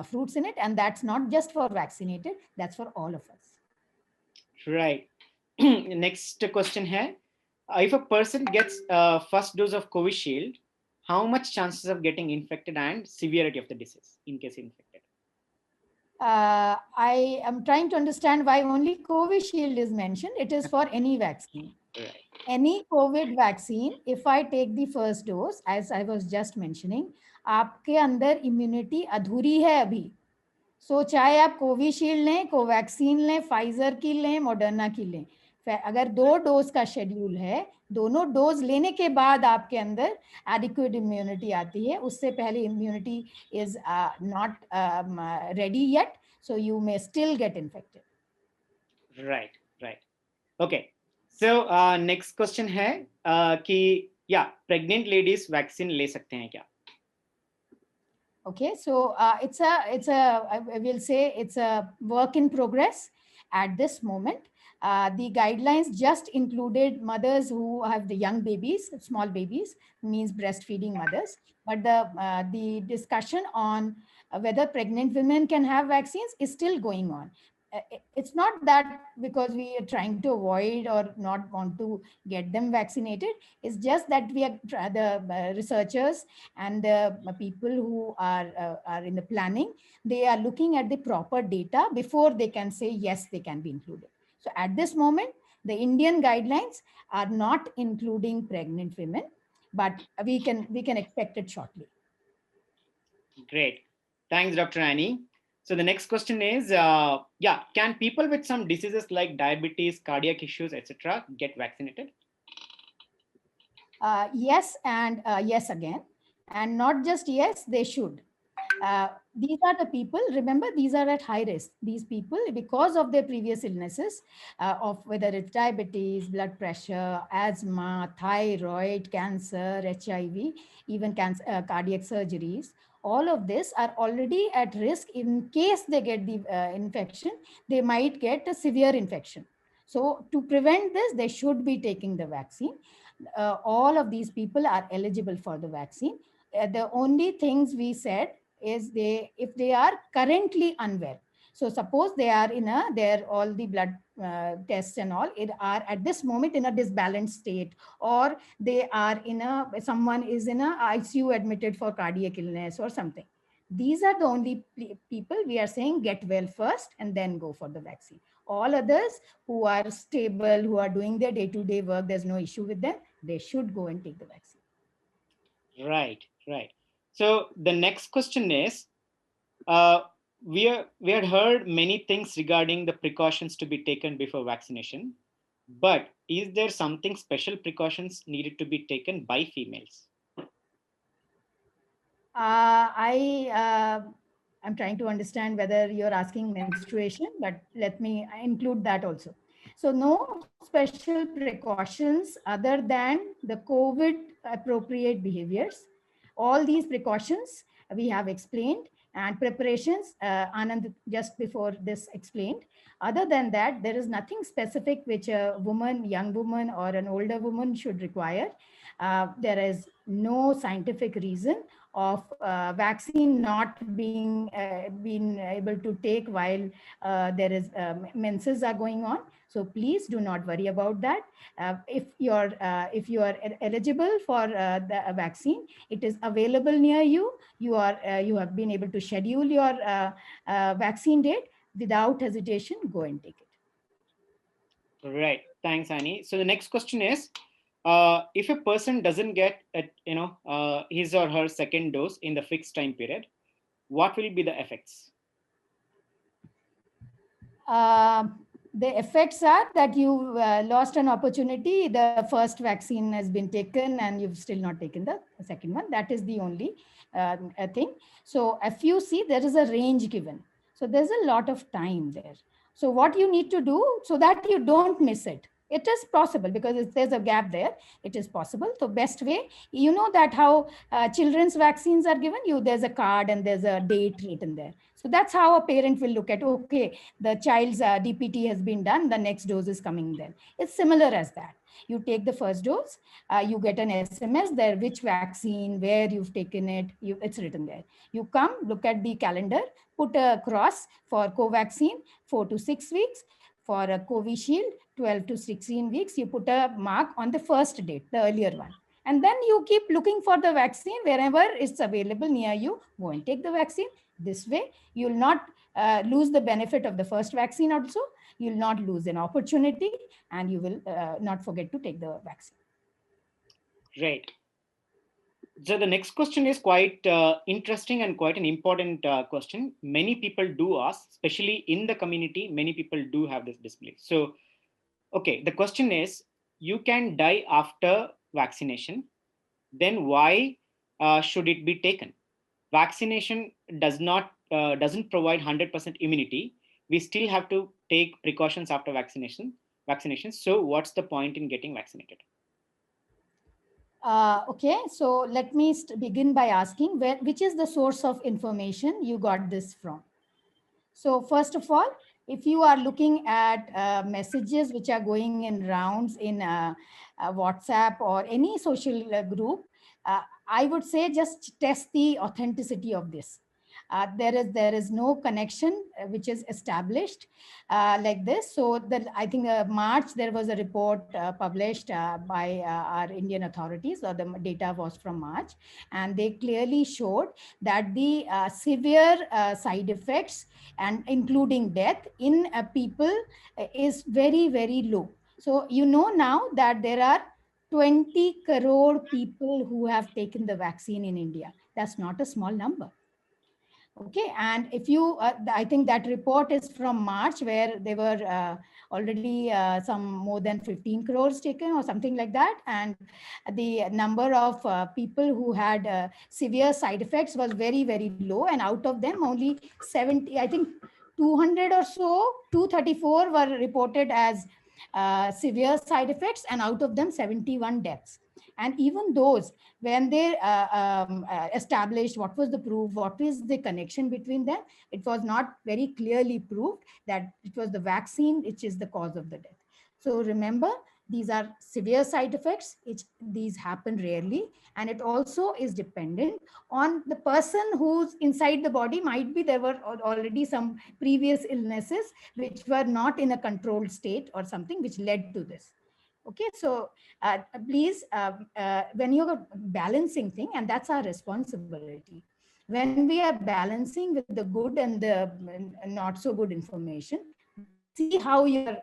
fruits in it, and that's not just for vaccinated. That's for all of us. Right. Next question here. If a person gets first dose of Covishield, how much chances of getting infected and severity of the disease in case infected? I am trying to understand why only Covishield is mentioned. It is for any vaccine. Right. Any COVID vaccine, if I take the first dose, as I was just mentioning, आपके अंदर immunity अधूरी है अभी. So चाहे आप Covishield लें, Covaxin लें, Pfizer की लें, मॉडर्ना की लें, अगर 2 डोज का शेड्यूल है, दोनों डोज लेने के बाद आपके अंदर एडिक्वेट इम्यूनिटी आती है. उससे पहले immunity is not ready yet, so you may still get infected. Right. Okay. So next question है कि pregnant ladies vaccine ले सकते हैं क्या? Okay, so it's a I will say it's a work in progress at this moment. The guidelines just included mothers who have the young babies, small babies, means breastfeeding mothers. But the discussion on whether pregnant women can have vaccines is still going on. It's not that because we are trying to avoid or not want to get them vaccinated. It's just that we are the researchers and the people who are in the planning, they are looking at the proper data before they can say yes, they can be included. So at this moment, the Indian guidelines are not including pregnant women, but we can expect it shortly. Great. Thanks, Dr. Annie. So the next question is, can people with some diseases like diabetes, cardiac issues, etc., get vaccinated? Yes, and yes again. And not just yes, they should. These are the people, remember, these are at high risk. These people, because of their previous illnesses, of whether it's diabetes, blood pressure, asthma, thyroid, cancer, HIV, even cancer, cardiac surgeries, all of this are already at risk. In case they get the infection, they might get a severe infection. So to prevent this, they should be taking the vaccine. All of these people are eligible for the vaccine. The only things we said is if they are currently unwell. So suppose they are all the blood tests and all are at this moment in a disbalanced state, or they are someone is in a ICU admitted for cardiac illness or something. These are the only people we are saying get well first and then go for the vaccine. All others who are stable, who are doing their day-to-day work, there's no issue with them. They should go and take the vaccine. Right. So the next question is, we had heard many things regarding the precautions to be taken before vaccination, but is there something special precautions needed to be taken by females? I'm trying to understand whether you're asking menstruation, but let me include that also. So no special precautions other than the COVID appropriate behaviors. All these precautions we have explained, and preparations, Anand just before this explained. Other than that, there is nothing specific which a woman, young woman or an older woman should require. There is no scientific reason of vaccine not being able to take while there is menses are going on. So please do not worry about that. If you are eligible for the vaccine, it is available near you. You have been able to schedule your vaccine date. Without hesitation, go and take it. Right. Thanks, Annie. So the next question is, if a person doesn't get his or her second dose in the fixed time period, what will be the effects? The effects are that you lost an opportunity. The first vaccine has been taken and you've still not taken the second one. That is the only thing. So if you see, there is a range given. So there's a lot of time there. So what you need to do so that you don't miss it. It is possible because there's a gap there. It is possible. So best way, you know that how children's vaccines are given you, there's a card and there's a date written there. So that's how a parent will look at, okay, the child's DPT has been done, the next dose is coming then. It's similar as that. You take the first dose, you get an SMS there, which vaccine, where you've taken it, it's written there. You come, look at the calendar, put a cross for Covaxin, 4 to 6 weeks. For a Covishield, 12 to 16 weeks, you put a mark on the first date, the earlier one. And then you keep looking for the vaccine wherever it's available near you, go and take the vaccine. This way, you'll not lose the benefit of the first vaccine also. You'll not lose an opportunity and you will not forget to take the vaccine. Right. So the next question is quite interesting and quite an important question. Many people do ask, especially in the community, many people do have this disbelief. So, okay, the question is, you can die after vaccination, then why should it be taken? Vaccination doesn't provide 100% immunity. We still have to take precautions after vaccination. So what's the point in getting vaccinated? Okay, so let me begin by asking which is the source of information you got this from. So first of all, if you are looking at messages which are going in rounds in WhatsApp or any social group, I would say just test the authenticity of this. There is no connection which is established like this. So I think March there was a report published by our Indian authorities, or the data was from March, and they clearly showed that the severe side effects and including death in people is very, very low. So you know now that there are 20 crore people who have taken the vaccine in India. That's not a small number. Okay, and if you, I think that report is from March, where they were already some more than 15 crores taken or something like that. And the number of people who had severe side effects was very, very low. And out of them, only 70, I think 200 or so, 234 were reported as severe side effects, and out of them, 71 deaths. And even those, when they established what was the proof, what is the connection between them, it was not very clearly proved that it was the vaccine which is the cause of the death. So remember, these are severe side effects. These happen rarely. And it also is dependent on the person who's inside the body. Might be there were already some previous illnesses which were not in a controlled state or something which led to this. Okay, so please, when you're balancing thing, and that's our responsibility, when we are balancing with the good and the not so good information, see how you're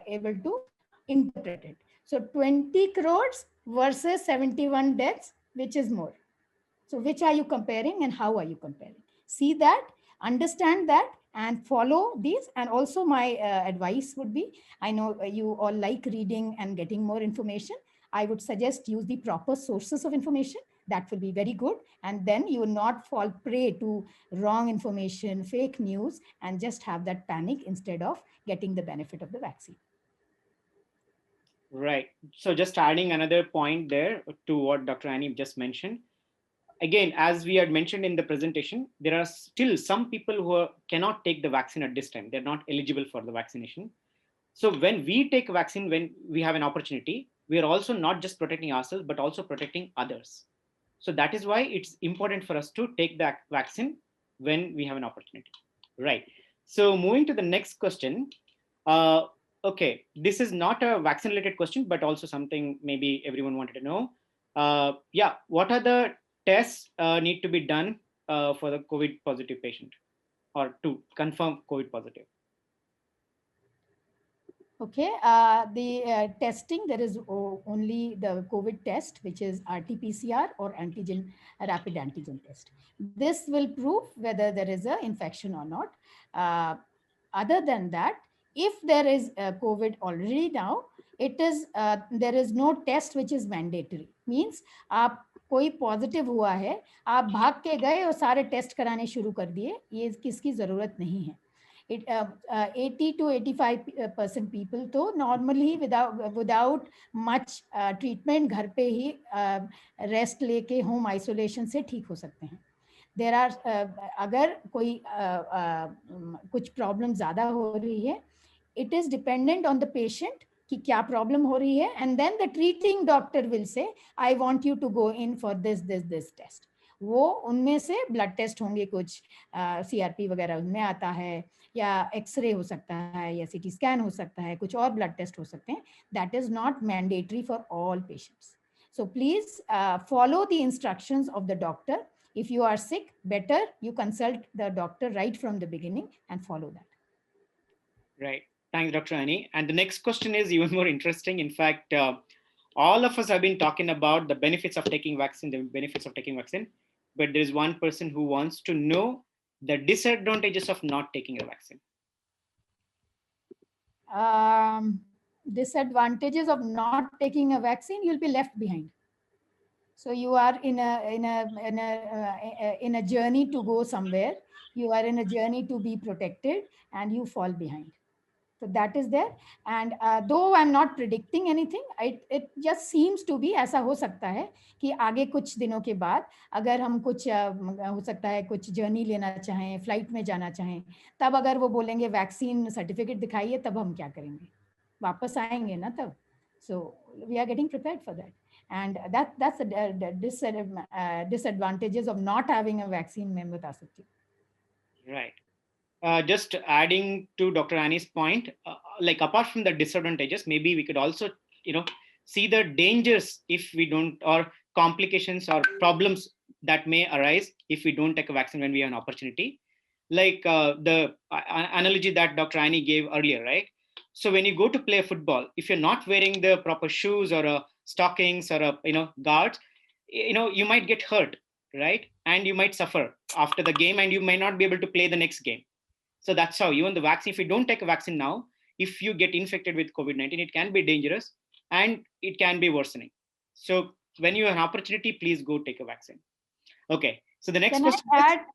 able to interpret it. So 20 crores versus 71 deaths, which is more? So which are you comparing and how are you comparing? See that, understand that, and follow these. And also my advice would be, I know you all like reading and getting more information. I would suggest use the proper sources of information. That will be very good. And then you will not fall prey to wrong information, fake news, and just have that panic instead of getting the benefit of the vaccine. Right. So just adding another point there to what Dr. Annie just mentioned. Again, as we had mentioned in the presentation, there are still some people who cannot take the vaccine at this time. They're not eligible for the vaccination. So when we take a vaccine, when we have an opportunity, we are also not just protecting ourselves, but also protecting others. So that is why it's important for us to take the vaccine when we have an opportunity. Right. So moving to the next question. Okay, this is not a vaccine related question, but also something maybe everyone wanted to know. Yeah, what are the tests need to be done for the COVID positive patient, or to confirm COVID positive? Okay, the testing, there is only the COVID test, which is RT-PCR or antigen, rapid antigen test. This will prove whether there is an infection or not. Other than that, if there is COVID already now, it is there is no test which is mandatory. Means आप कोई positive हुआ है, आप भाग के गए और सारे टेस्ट कराने शुरू कर दिए, ये किसकी जरूरत नहीं है. 80 to 85% people तो normally without much treatment घर पे ही rest लेके home isolation से ठीक हो सकते हैं. There are अगर कोई कुछ problem ज़्यादा हो रही है, it is dependent on the patient कि क्या problem हो रही है, and then the treating doctor will say I want you to go in for this test. वो उनमें से ब्लड टेस्ट होंगे, कुछ CRP वगैरह उनमें आता है, या एक्सरे हो सकता है, या CT स्कैन हो सकता है, कुछ और ब्लड टेस्ट हो सकते हैं. That is not mandatory for all patients. So please follow the instructions of the doctor. If you are sick, better you consult the doctor right from the beginning and follow that. Right. Thanks, Dr. Annie. And the next question is even more interesting. In fact, all of us have been talking about the benefits of taking vaccine, but there is one person who wants to know the disadvantages of not taking a vaccine. Disadvantages of not taking a vaccine, you'll be left behind. So you are in a journey to go somewhere. You are in a journey to be protected, and you fall behind. So that is there. And though I'm not predicting anything, it just seems to be ऐसा हो सकता है कि आगे कुछ दिनों के बाद अगर हम कुछ हो सकता है कुछ जर्नी लेना चाहें, फ्लाइट में जाना चाहें, तब अगर वो बोलेंगे वैक्सीन सर्टिफिकेट दिखाइए, तब हम क्या करेंगे? वापस आएंगे ना तब. So we are getting prepared for that. And that's the disadvantages of not having a vaccine मैं बता सकती हूँ. Right. Just adding to Dr. Annie's point, like apart from the disadvantages, maybe we could also, see the dangers if we don't, or complications or problems that may arise if we don't take a vaccine when we have an opportunity. Like the analogy that Dr. Annie gave earlier, right? So when you go to play football, if you're not wearing the proper shoes or stockings or guards, you might get hurt, right? And you might suffer after the game, and you may not be able to play the next game. So that's how even the vaccine, if you don't take a vaccine now, if you get infected with COVID-19, it can be dangerous and it can be worsening. So when you have an opportunity, please go take a vaccine. Okay. So the next question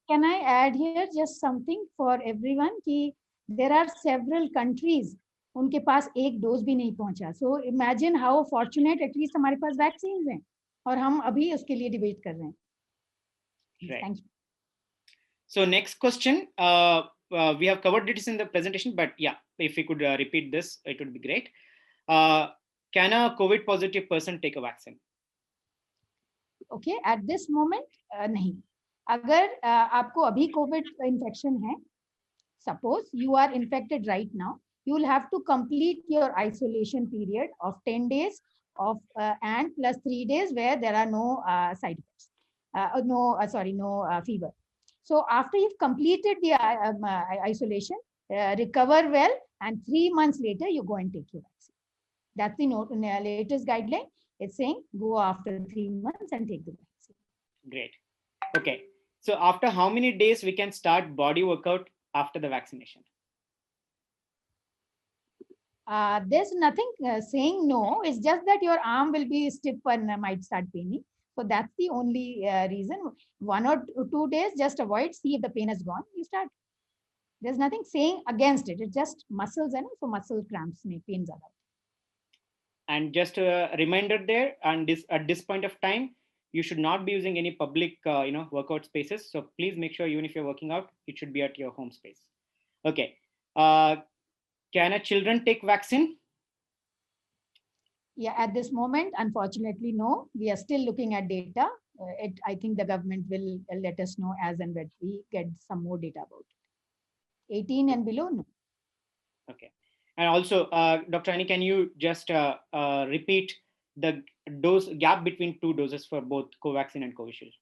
can I add here just something for everyone? कि there are several countries उनके पास एक dose भी नहीं पहुंचा. So imagine how fortunate at least हमारे पास vaccines हैं और हम अभी उसके लिए डिबेट कर रहे हैं. Right. Thank you. So next question. We have covered this in the presentation, but yeah, if we could repeat this, it would be great. Can a COVID positive person take a vaccine? Okay, at this moment, नहीं. अगर आपको अभी COVID infection है, suppose you are infected right now, you will have to complete your isolation period of 10 days of and plus 3 days where there are no side effects, no fever. So after you've completed the isolation, recover well, and 3 months later, you go and take your vaccine. That's the latest guideline. It's saying go after 3 months and take the vaccine. Great. Okay. So after how many days we can start body workout after the vaccination? There's nothing saying no. It's just that your arm will be stiff and might start paining. So that's the only reason. 1 or 2 days, just avoid, see if the pain has gone, you start. There's nothing saying against it. It's just muscles and so muscle cramps, pains are. And just a reminder there, and at this point of time, you should not be using any public, workout spaces. So please make sure even if you're working out, it should be at your home space. Okay. Can a children take vaccine? Yeah, at this moment, unfortunately, no. We are still looking at data. I think the government will let us know as and when we get some more data about it. 18 and below, no. Okay. And also, Dr. Annie, can you just repeat the dose gap between 2 doses for both Covaxin and Covishield?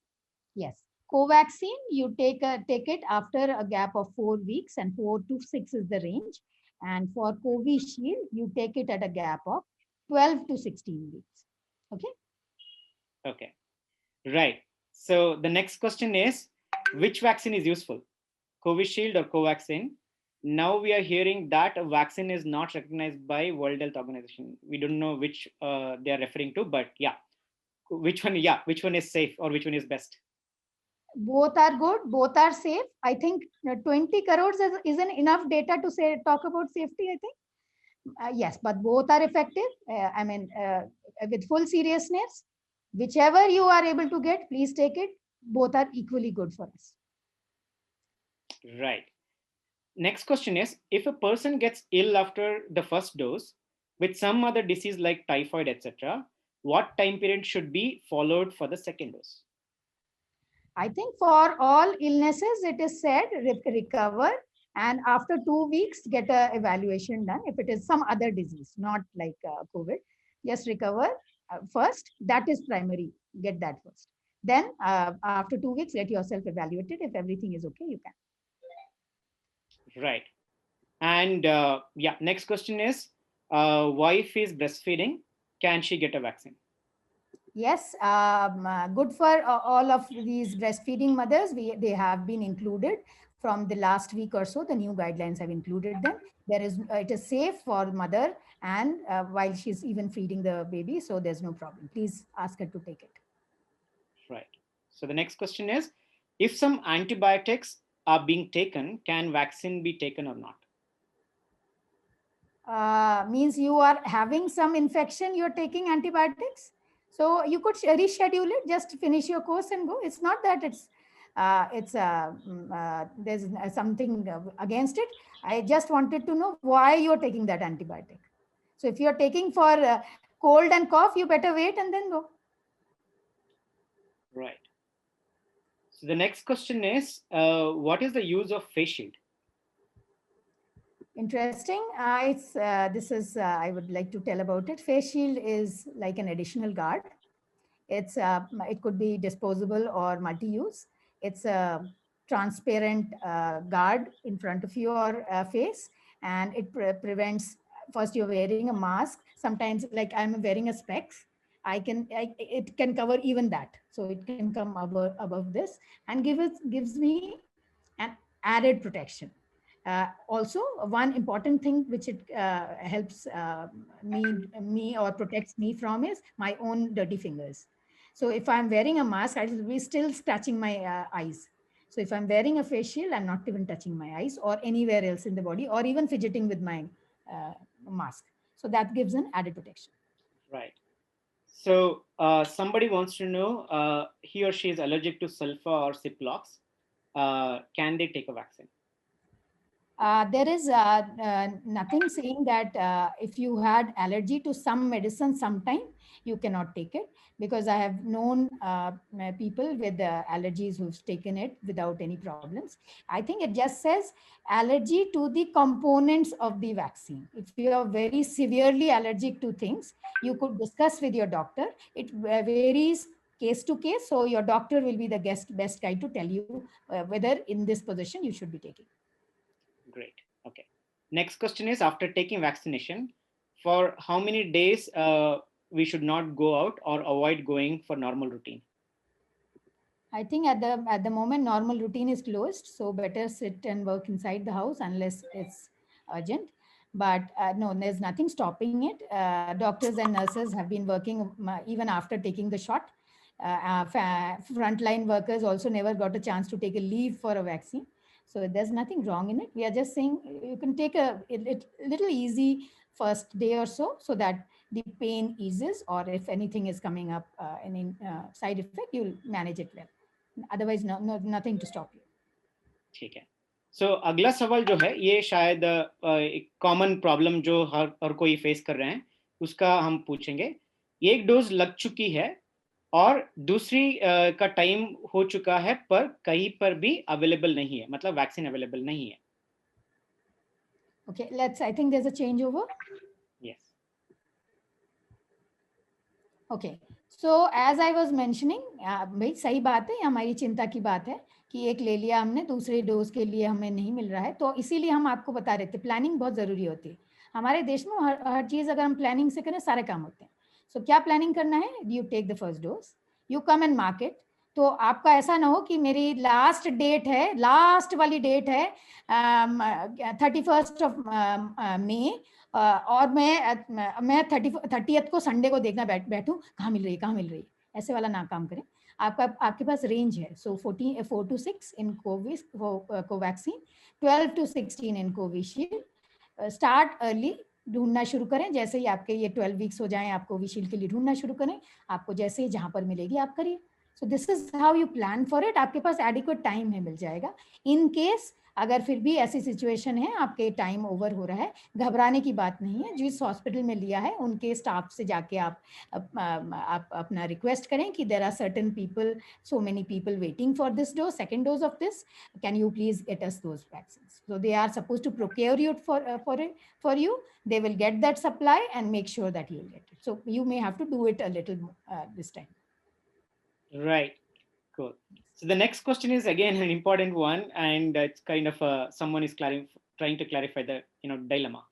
Yes. Covaxin, you take it after a gap of 4 weeks, and 4 to 6 is the range. And for Covishield, you take it at a gap of 12 to 16 weeks. Okay. Okay, right. So the next question is, which vaccine is useful, Covishield or Covaxin? Now we are hearing that a vaccine is not recognized by World Health Organization. We don't know which they are referring to, but yeah, which one? Yeah, which one is safe or which one is best? Both are good, both are safe. I think 20 crores isn't enough data to say talk about safety, I think. Yes, but both are effective. With full seriousness, whichever you are able to get, please take it. Both are equally good for us. Right. Next question is, if a person gets ill after the first dose with some other disease like typhoid, etc., what time period should be followed for the second dose? I think for all illnesses, it is said recover, and after 2 weeks, get a evaluation done. If it is some other disease, not like COVID, just recover first. That is primary. Get that first. Then after 2 weeks, get yourself evaluated. If everything is okay, you can. Right. And yeah, next question is, wife is breastfeeding. Can she get a vaccine? Yes, good for all of these breastfeeding mothers. They have been included from the last week or so. The new guidelines have included them. It is safe for mother and while she's even feeding the baby, so there's no problem. Please ask her to take it. Right. So the next question is, if some antibiotics are being taken, can vaccine be taken or not? Means you are having some infection, you're taking antibiotics. So you could reschedule it, just finish your course and go. It's not that there's something against it. I just wanted to know why you're taking that antibiotic. So if you're taking for cold and cough, you better wait and then go. Right. So the next question is, what is the use of face shield? Interesting. I would like to tell about it. Face shield is like an additional guard. It could be disposable or multi-use. It's a transparent guard in front of your face, and it prevents. First, you're wearing a mask. Sometimes, like I'm wearing a specs, it can cover even that, so it can come above this and gives me an added protection. Also, one important thing which it helps me or protects me from is my own dirty fingers. So if I'm wearing a mask, I will be still scratching my eyes. So if I'm wearing a face shield, I'm not even touching my eyes or anywhere else in the body, or even fidgeting with my mask. So that gives an added protection. Right. So somebody wants to know, he or she is allergic to sulfur or Ziplocs. Can they take a vaccine? There is nothing saying that if you had allergy to some medicine sometime, you cannot take it, because I have known people with allergies who've taken it without any problems. I think it just says allergy to the components of the vaccine. If you are very severely allergic to things, you could discuss with your doctor. It varies case to case, so your doctor will be the best guy to tell you whether in this position you should be taking. Great. Okay. Next question is, after taking vaccination, for how many days we should not go out or avoid going for normal routine? I think at the moment normal routine is closed, so better sit and work inside the house unless it's urgent. But no, there's nothing stopping it. Doctors and nurses have been working even after taking the shot. Frontline workers also never got a chance to take a leave for a vaccine. So there's nothing wrong in it. We are just saying you can take a little easy first day or so that the pain eases, or if anything is coming up, any side effect, you'll manage it well. Otherwise, nothing to stop you. ठीक है. So अगला सवाल जो है, ये शायद एक common problem जो हर कोई फेस कर रहे हैं, उसका हम पूछेंगे. एक डोज लग चुकी है और दूसरी का टाइम हो चुका है, पर कहीं पर भी अवेलेबल नहीं है, मतलब वैक्सीन अवेलेबल नहीं है. Okay, I think there's a changeover. Yes. Okay, so as I was mentioning, भाई सही बात है, हमारी चिंता की बात है कि एक ले लिया हमने, दूसरे डोज के लिए हमें नहीं मिल रहा है, तो इसीलिए हम आपको बता रहे थे प्लानिंग बहुत ज़रूरी होती है हमारे देश में। हर चीज़ अगर हम प्लानिंग से करें सारे काम होते हैं। सो क्या प्लानिंग करना है? You take the first dose, you come and mark it. तो आपका ऐसा ना हो कि मेरी लास्ट डेट है, लास्ट वाली डेट है 31 ऑफ मई, और मैं 30th को संडे को देखना बैठूं कहाँ मिल रही है, कहाँ मिल रही है, ऐसे वाला ना काम करें। आपके पास रेंज है, सो 4 to 6 in Covaxin, 12 to 16 in Covishield. Start early, ढूंढना शुरू करें। जैसे ही आपके ये 12 वीक्स हो जाएं, आप कोविशील्ड के लिए ढूंढना शुरू करें। आपको जैसे ही जहां पर मिलेगी आप करिए। So this is how you plan for it. आपके पास एडिक्वेट टाइम है, मिल जाएगा। इन केस अगर फिर भी ऐसी सिचुएशन है, आपके टाइम ओवर हो रहा है, घबराने की बात नहीं है। जिस हॉस्पिटल में लिया है उनके स्टाफ से जाके आप अपना रिक्वेस्ट करें कि there are certain people, so many people waiting for this dose, second dose of this, can you please get us those vaccines? So they are supposed to procure you for you. They will get that supply and make sure that you will get it. So you may have to do it a little this time. Right. Cool. So the next question is again an important one, and it's kind of someone is trying to clarify the dilemma.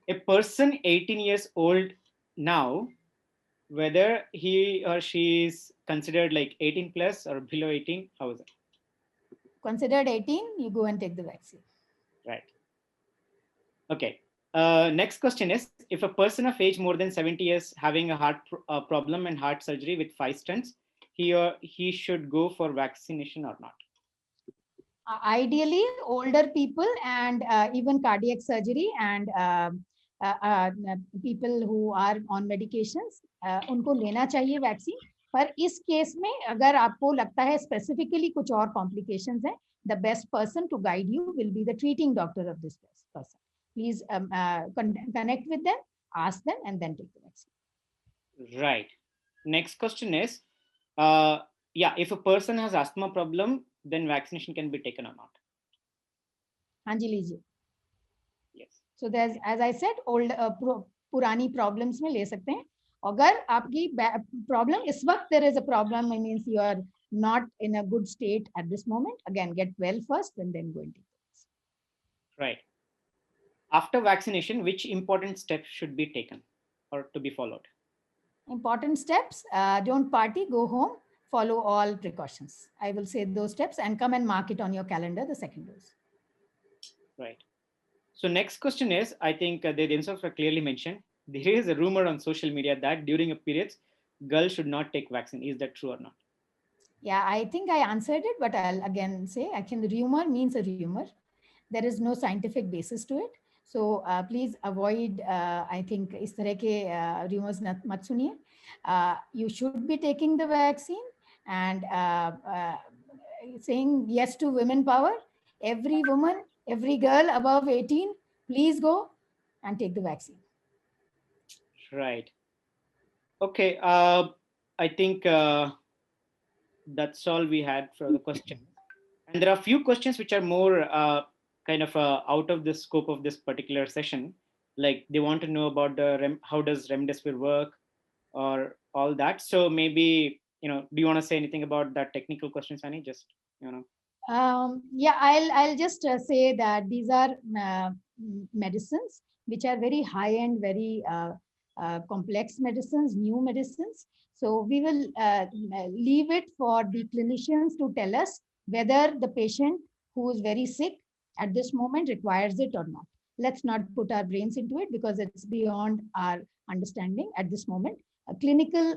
A person 18 years old now, whether he or she is considered like 18 plus or below 18, how is it? Considered 18, you go and take the vaccine. Right. Okay. Next question is, if a person of age more than 70 years having a heart problem and heart surgery with 5 stents, he should go for vaccination or not? Ideally, older people and even cardiac surgery and people who are on medications, उनको लेना चाहिए vaccine. पर इस case में अगर आपको लगता है स्पेसिफिकली कुछ और कॉम्प्लिकेशंस हैं, the best person to guide you will be the treating doctor of this person. Please connect with them, ask them, and then take the vaccine. Right. Next question is, if a person has asthma problem, then vaccination can be taken or not? हाँ जी, लीजिए। Yes. So there's, as I said, old पुरानी problems में ले सकते हैं। अगर आपकी problem इस वक्त there is a problem, it means you are not in a good state at this moment, again get well first and then go into this. Right. After vaccination, which important steps should be taken or to be followed? Important steps: don't party, go home, follow all precautions. I will say those steps and come and mark it on your calendar, the second dose. Right. So next question is, I think they themselves are clearly mentioned, there is a rumor on social media that during a period, girls should not take vaccine. Is that true or not? Yeah, I think I answered it, but I'll again say, the rumor means a rumor. There is no scientific basis to it. So please avoid, I think, इस तरह के rumors मत सुनिए. You should be taking the vaccine and saying yes to women power. Every woman, every girl above 18, please go and take the vaccine. Right. Okay. I think that's all we had for the question. And there are a few questions which are more kind of out of the scope of this particular session. Like they want to know about how does remdesivir work or all that. So maybe, do you want to say anything about that technical questions, Annie? Just, Yeah, I'll just say that these are medicines which are very high-end, very complex medicines, new medicines. So we will leave it for the clinicians to tell us whether the patient who is very sick at this moment requires it or not. Let's not put our brains into it because it's beyond our understanding at this moment. A clinical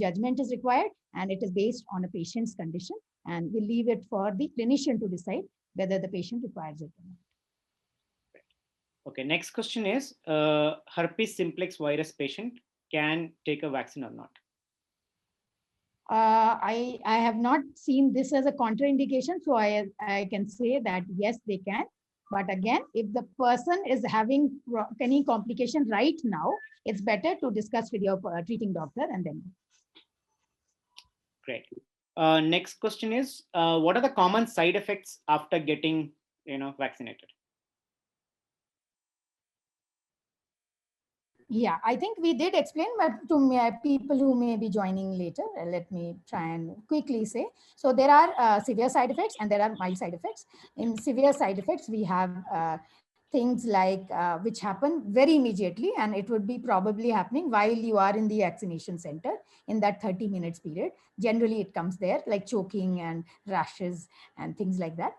judgment is required, and it is based on a patient's condition, and we'll leave it for the clinician to decide whether the patient requires it or not. Okay, next question is, herpes simplex virus patient can take a vaccine or not? I have not seen this as a contraindication, so I can say that yes, they can. But again, if the person is having any complication right now, it's better to discuss with your treating doctor and then. Great. Next question is, what are the common side effects after getting, vaccinated? Yeah, I think we did explain, but to people who may be joining later, let me try and quickly say. So there are severe side effects and there are mild side effects. In severe side effects, we have things like which happen very immediately, and it would be probably happening while you are in the vaccination center in that 30 minutes period. Generally, it comes there like choking and rashes and things like that.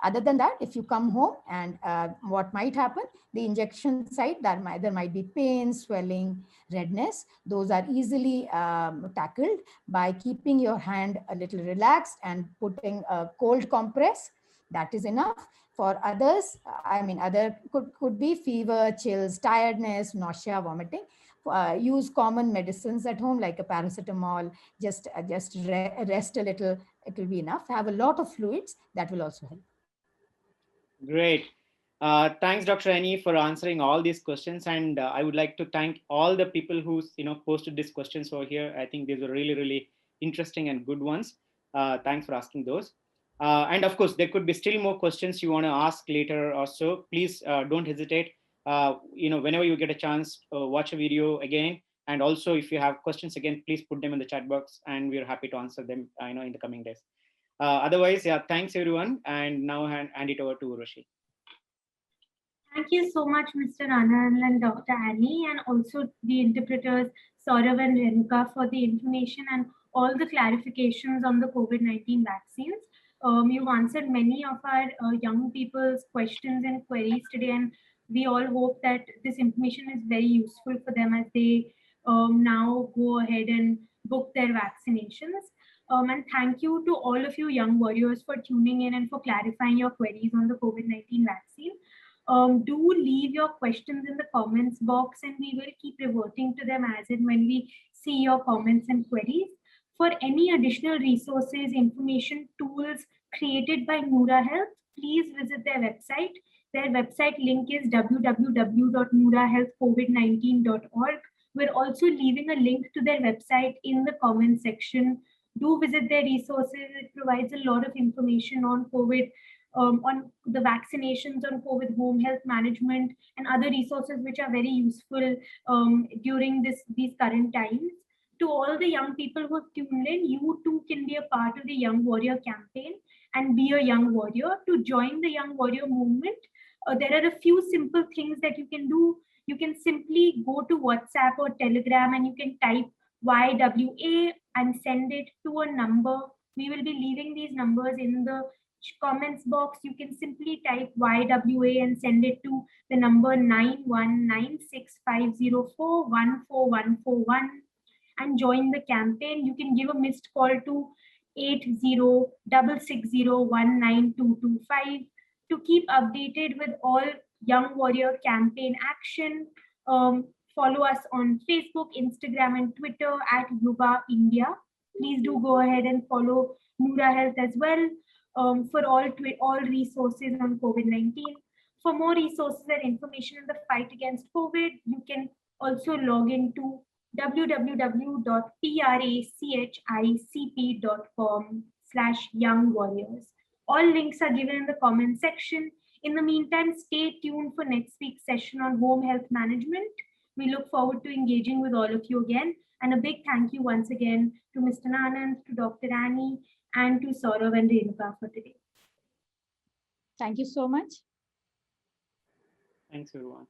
Other than that, if you come home and what might happen, the injection site, there might be pain, swelling, redness. Those are easily tackled by keeping your hand a little relaxed and putting a cold compress. That is enough. For others, I mean, other could be fever, chills, tiredness, nausea, vomiting. Use common medicines at home like a paracetamol. Just rest a little. It will be enough. Have a lot of fluids. That will also help. Great. Thanks, Dr. Annie, for answering all these questions. And I would like to thank all the people who posted these questions over here. I think these were really, really interesting and good ones. Thanks for asking those. And of course, there could be still more questions you want to ask later or so. Please don't hesitate. Whenever you get a chance, watch a video again. And also, if you have questions again, please put them in the chat box, and we're happy to answer them. In the coming days. Otherwise, yeah, thanks everyone. And now hand it over to Urvashi. Thank you so much, Mr. Anand and Dr. Annie, and also the interpreters Saurav and Renuka for the information and all the clarifications on the COVID-19 vaccines. You've answered many of our young people's questions and queries today, and we all hope that this information is very useful for them as they now go ahead and book their vaccinations. And thank you to all of you young warriors for tuning in and for clarifying your queries on the COVID-19 vaccine. Do leave your questions in the comments box, and we will keep reverting to them as and when we see your comments and queries. For any additional resources, information, tools created by Noora Health, please visit their website. Their website link is www.noorahealthcovid19.org. We're also leaving a link to their website in the comment section. Do visit their resources. It provides a lot of information on COVID, on the vaccinations, on COVID home health management, and other resources which are very useful during these current times. To all the young people who have tuned in, you too can be a part of the Young Warrior campaign and be a young warrior. To join the Young Warrior movement, there are a few simple things that you can do. You can simply go to WhatsApp or Telegram and you can type YWA and send it to a number. We will be leaving these numbers in the comments box. You can simply type YWA and send it to the number 919650414141 and join the campaign. You can give a missed call to 8066019225 to keep updated with all Young Warrior campaign action. Follow us on Facebook, Instagram, and Twitter at Yuva India. Please do go ahead and follow Noora Health as well for all resources on COVID-19. For more resources and information in the fight against COVID, you can also log into www.prachicp.com/youngwarriors. All links are given in the comment section. In the meantime, stay tuned for next week's session on home health management. We look forward to engaging with all of you again. And a big thank you once again to Mr. Anand, to Dr. Annie, and to Saurav and Renuka for today. Thank you so much. Thanks, everyone.